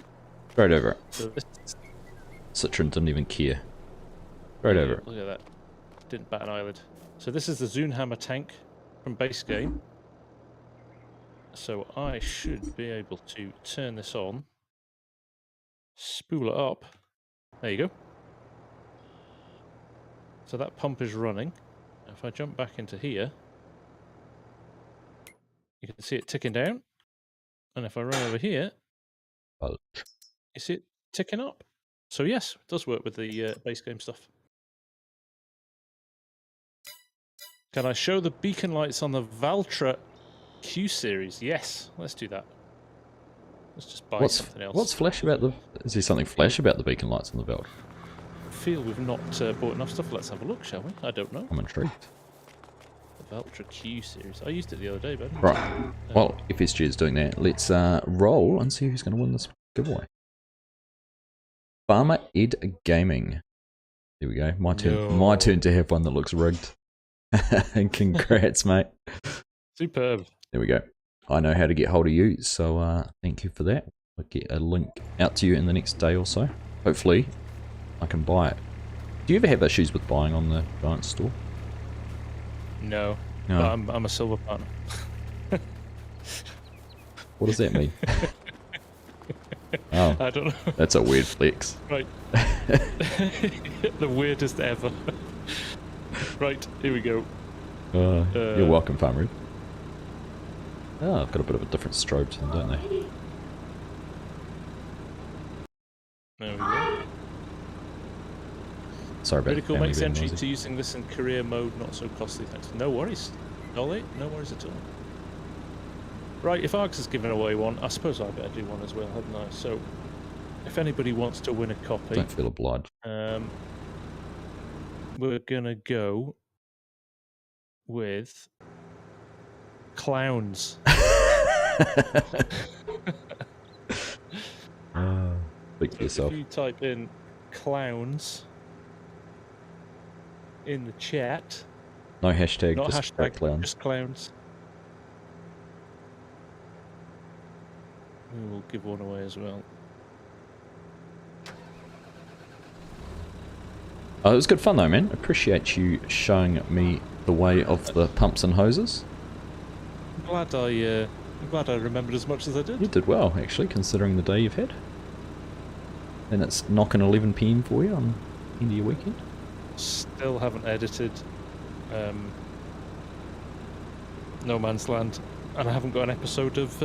Straight over it. So this, Citroen didn't even care. Straight over it. Look at that. Didn't bat an eyelid. So this is the Zunhammer tank from base game. So I should be able to turn this on, spool it up. There you go. So that pump is running. If I jump back into here, you can see it ticking down. And if I run over here, you see it ticking up. So yes, it does work with the base game stuff. Can I show the beacon lights on the Valtra Q series? Yes, let's do that. Let's just buy something else. What's flash about the... Is there something flash about the beacon lights on the Valtra? I feel we've not bought enough stuff. Let's have a look, shall we? I don't know. I'm intrigued. The Valtra Q series. I used it the other day, but... Right. Well, if SG is doing that, let's roll and see who's going to win this giveaway. Farmer Ed Gaming. There we go. My turn. No. My turn to have one that looks rigged. And congrats, mate. Superb. There we go. I know how to get hold of you, so thank you for that. I'll get a link out to you in the next day or so. Hopefully, I can buy it. Do you ever have issues with buying on the Giant store? No. No. But I'm a silver partner. What does that mean? Oh, I don't know. That's a weird flex. Right. The weirdest ever. Right, here we go. You're welcome, Farmer. Oh, I've got a bit of a different strobe to them, don't they? There we go. Sorry about Really cool. family Makes being entry noisy. to using this in career mode not so costly. Thanks. No worries. Ollie, no worries at all. Right, if Args has given away one, I suppose I better do one as well, hadn't I? So, if anybody wants to win a copy, Don't feel obliged. we're gonna go with clowns. Speak for yourself. If you type in clowns in the chat, No hashtag, not just hashtag, clowns. just clowns, we will give one away as well. Oh, it was good fun though, man. Appreciate you showing me the way of the pumps and hoses. I'm glad I remembered as much as I did. You did well, actually, considering the day you've had. And it's knocking 11 PM for you on end of your weekend. Still haven't edited No Man's Land, and I haven't got an episode of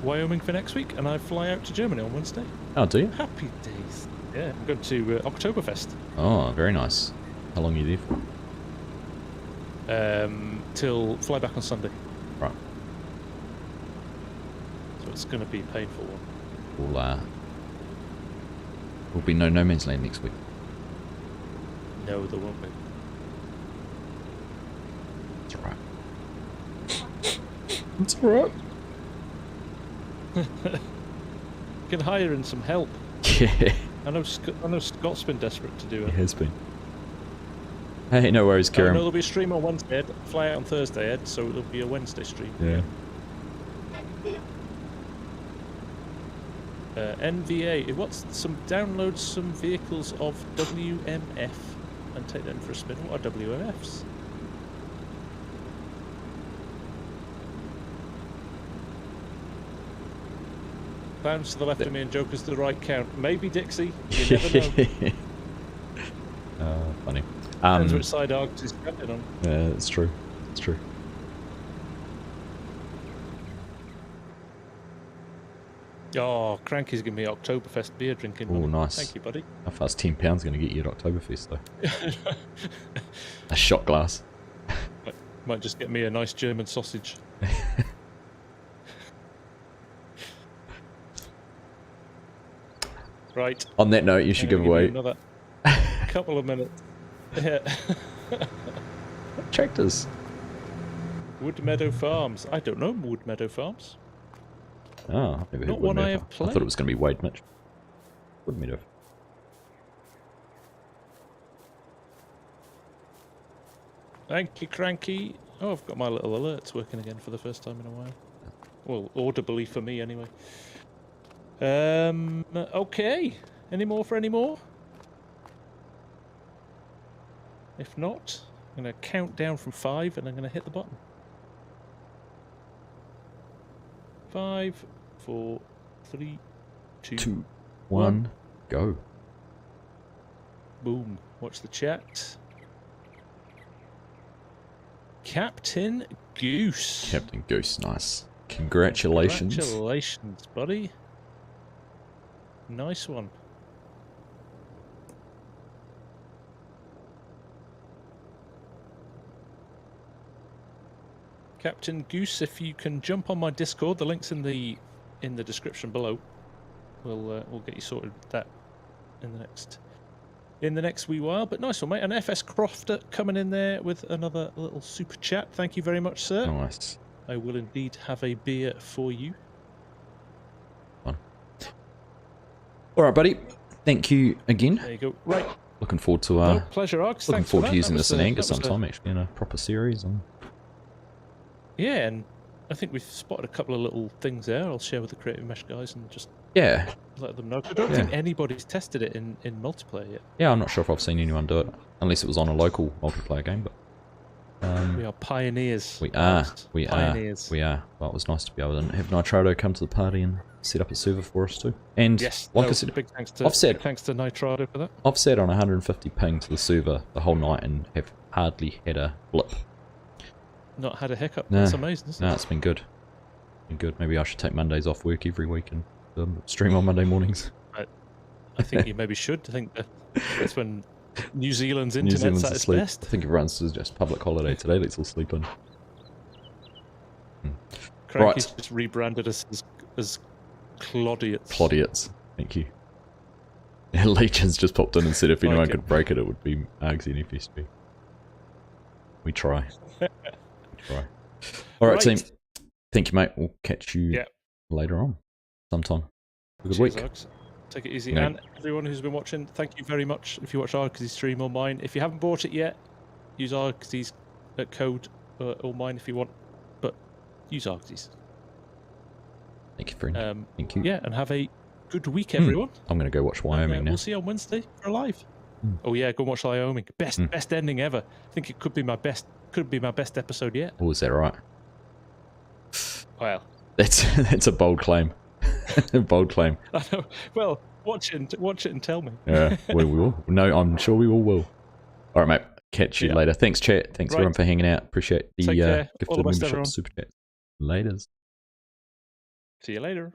Wyoming for next week, and I fly out to Germany on Wednesday. Oh, do you? Happy days. Yeah, I'm going to Oktoberfest. Oh, very nice. How long are you there for? Till fly back on Sunday. Right. So it's going to be a painful one. Will be no man's land next week. No, there won't be. It's alright. It's alright. Can hire in some help. Yeah. I know Scott's been desperate to do it. It has been. Hey, no worries, I know Kieran. there'll be a stream on Wednesday, Ed. Fly out on Thursday, Ed, so it'll be a Wednesday stream. Yeah. NVA, download some vehicles of WMF and take them for a spin. What are WMFs? Clowns to the left of me and Jokers to the right count. Maybe Dixie. You never know. Funny. Depends which side Args is standing on. Yeah, it's true. It's true. Oh, Cranky's giving me Oktoberfest beer drinking. Oh, nice. Thank you, buddy. How far's £10 going to get you at Oktoberfest, though? A shot glass. Might just get me a nice German sausage. Right. On that note, you should give away another couple of minutes. Yeah. tractors. Wood Meadow Farms. I don't know Wood Meadow Farms. Oh, I've never heard Not Wood one I Meadow. have played. I thought it was going to be Wade Mitch. Wood Meadow. Thank you, Cranky. Oh, I've got my little alerts working again for the first time in a while. Well, audibly for me, anyway. Okay. Any more for any more? If not, I'm going to count down from 5 and I'm going to hit the button. 5, 4, 3, 2, 1, go. Boom. Watch the chat. Captain Goose. Captain Goose, nice. Congratulations. Congratulations, buddy. Nice one. Captain Goose, if you can jump on my Discord, the link's in the description below. We'll get you sorted that in the next wee while. But nice one, mate. And FS Crofter coming in there with another little super chat. Thank you very much, sir. Nice. I will indeed have a beer for you. Fun. All right, buddy. Thank you again. There you go. Right. Looking forward to No, pleasure, Args. looking Thanks forward for to using that this in anger sometime, actually, in a proper series. Yeah, and I think we've spotted a couple of little things there. I'll share with the Creative Mesh guys and just Yeah. let them know. I don't think anybody's tested it in multiplayer yet. Yeah, I'm not sure if I've seen anyone do it, unless it was on a local multiplayer game, but We are pioneers. We are. Pioneers. We are. Well, it was nice to be able to have Nitrado come to the party and set up a server for us too. And yes, like I said, big thanks to Nitrado for that. I've sat on 150 ping to the server the whole night and have hardly had a blip. Not had a hiccup. No, that's amazing, isn't it? No, it's been good. Been good. Maybe I should take Mondays off work every week and stream on Monday mornings. I think you maybe should. I think that's when New Zealand's internet's at its best. I think everyone's just public holiday today. Let's all sleep in. Cranky's just rebranded us as Clodiots. Clodiots. Thank you. Legion's just popped in and said if anyone could break it, it would be Argsy and FSB. We try. Alright, team. Thank you, mate. We'll catch you later on. Sometime. Have a good week. Args. Take it easy. And everyone who's been watching, thank you very much if you watch Argsy's stream or mine. If you haven't bought it yet, use Argsy's code or mine if you want. But use Argsy's. Thank you, friend. Thank you. Yeah, and have a good week, everyone. I'm going to go watch Wyoming now. We'll see you on Wednesday for a live. Oh yeah, go and watch Wyoming. Best ending ever. I think it could be my best episode yet. Oh, is that right? Well, that's a bold claim. Bold claim. I know. Well, watch it and tell me. Yeah, we will. No, I'm sure we all will. All right, mate. Catch you later. Thanks, chat. Thanks everyone for hanging out. Appreciate the gifted membership super chat. Laters. See you later.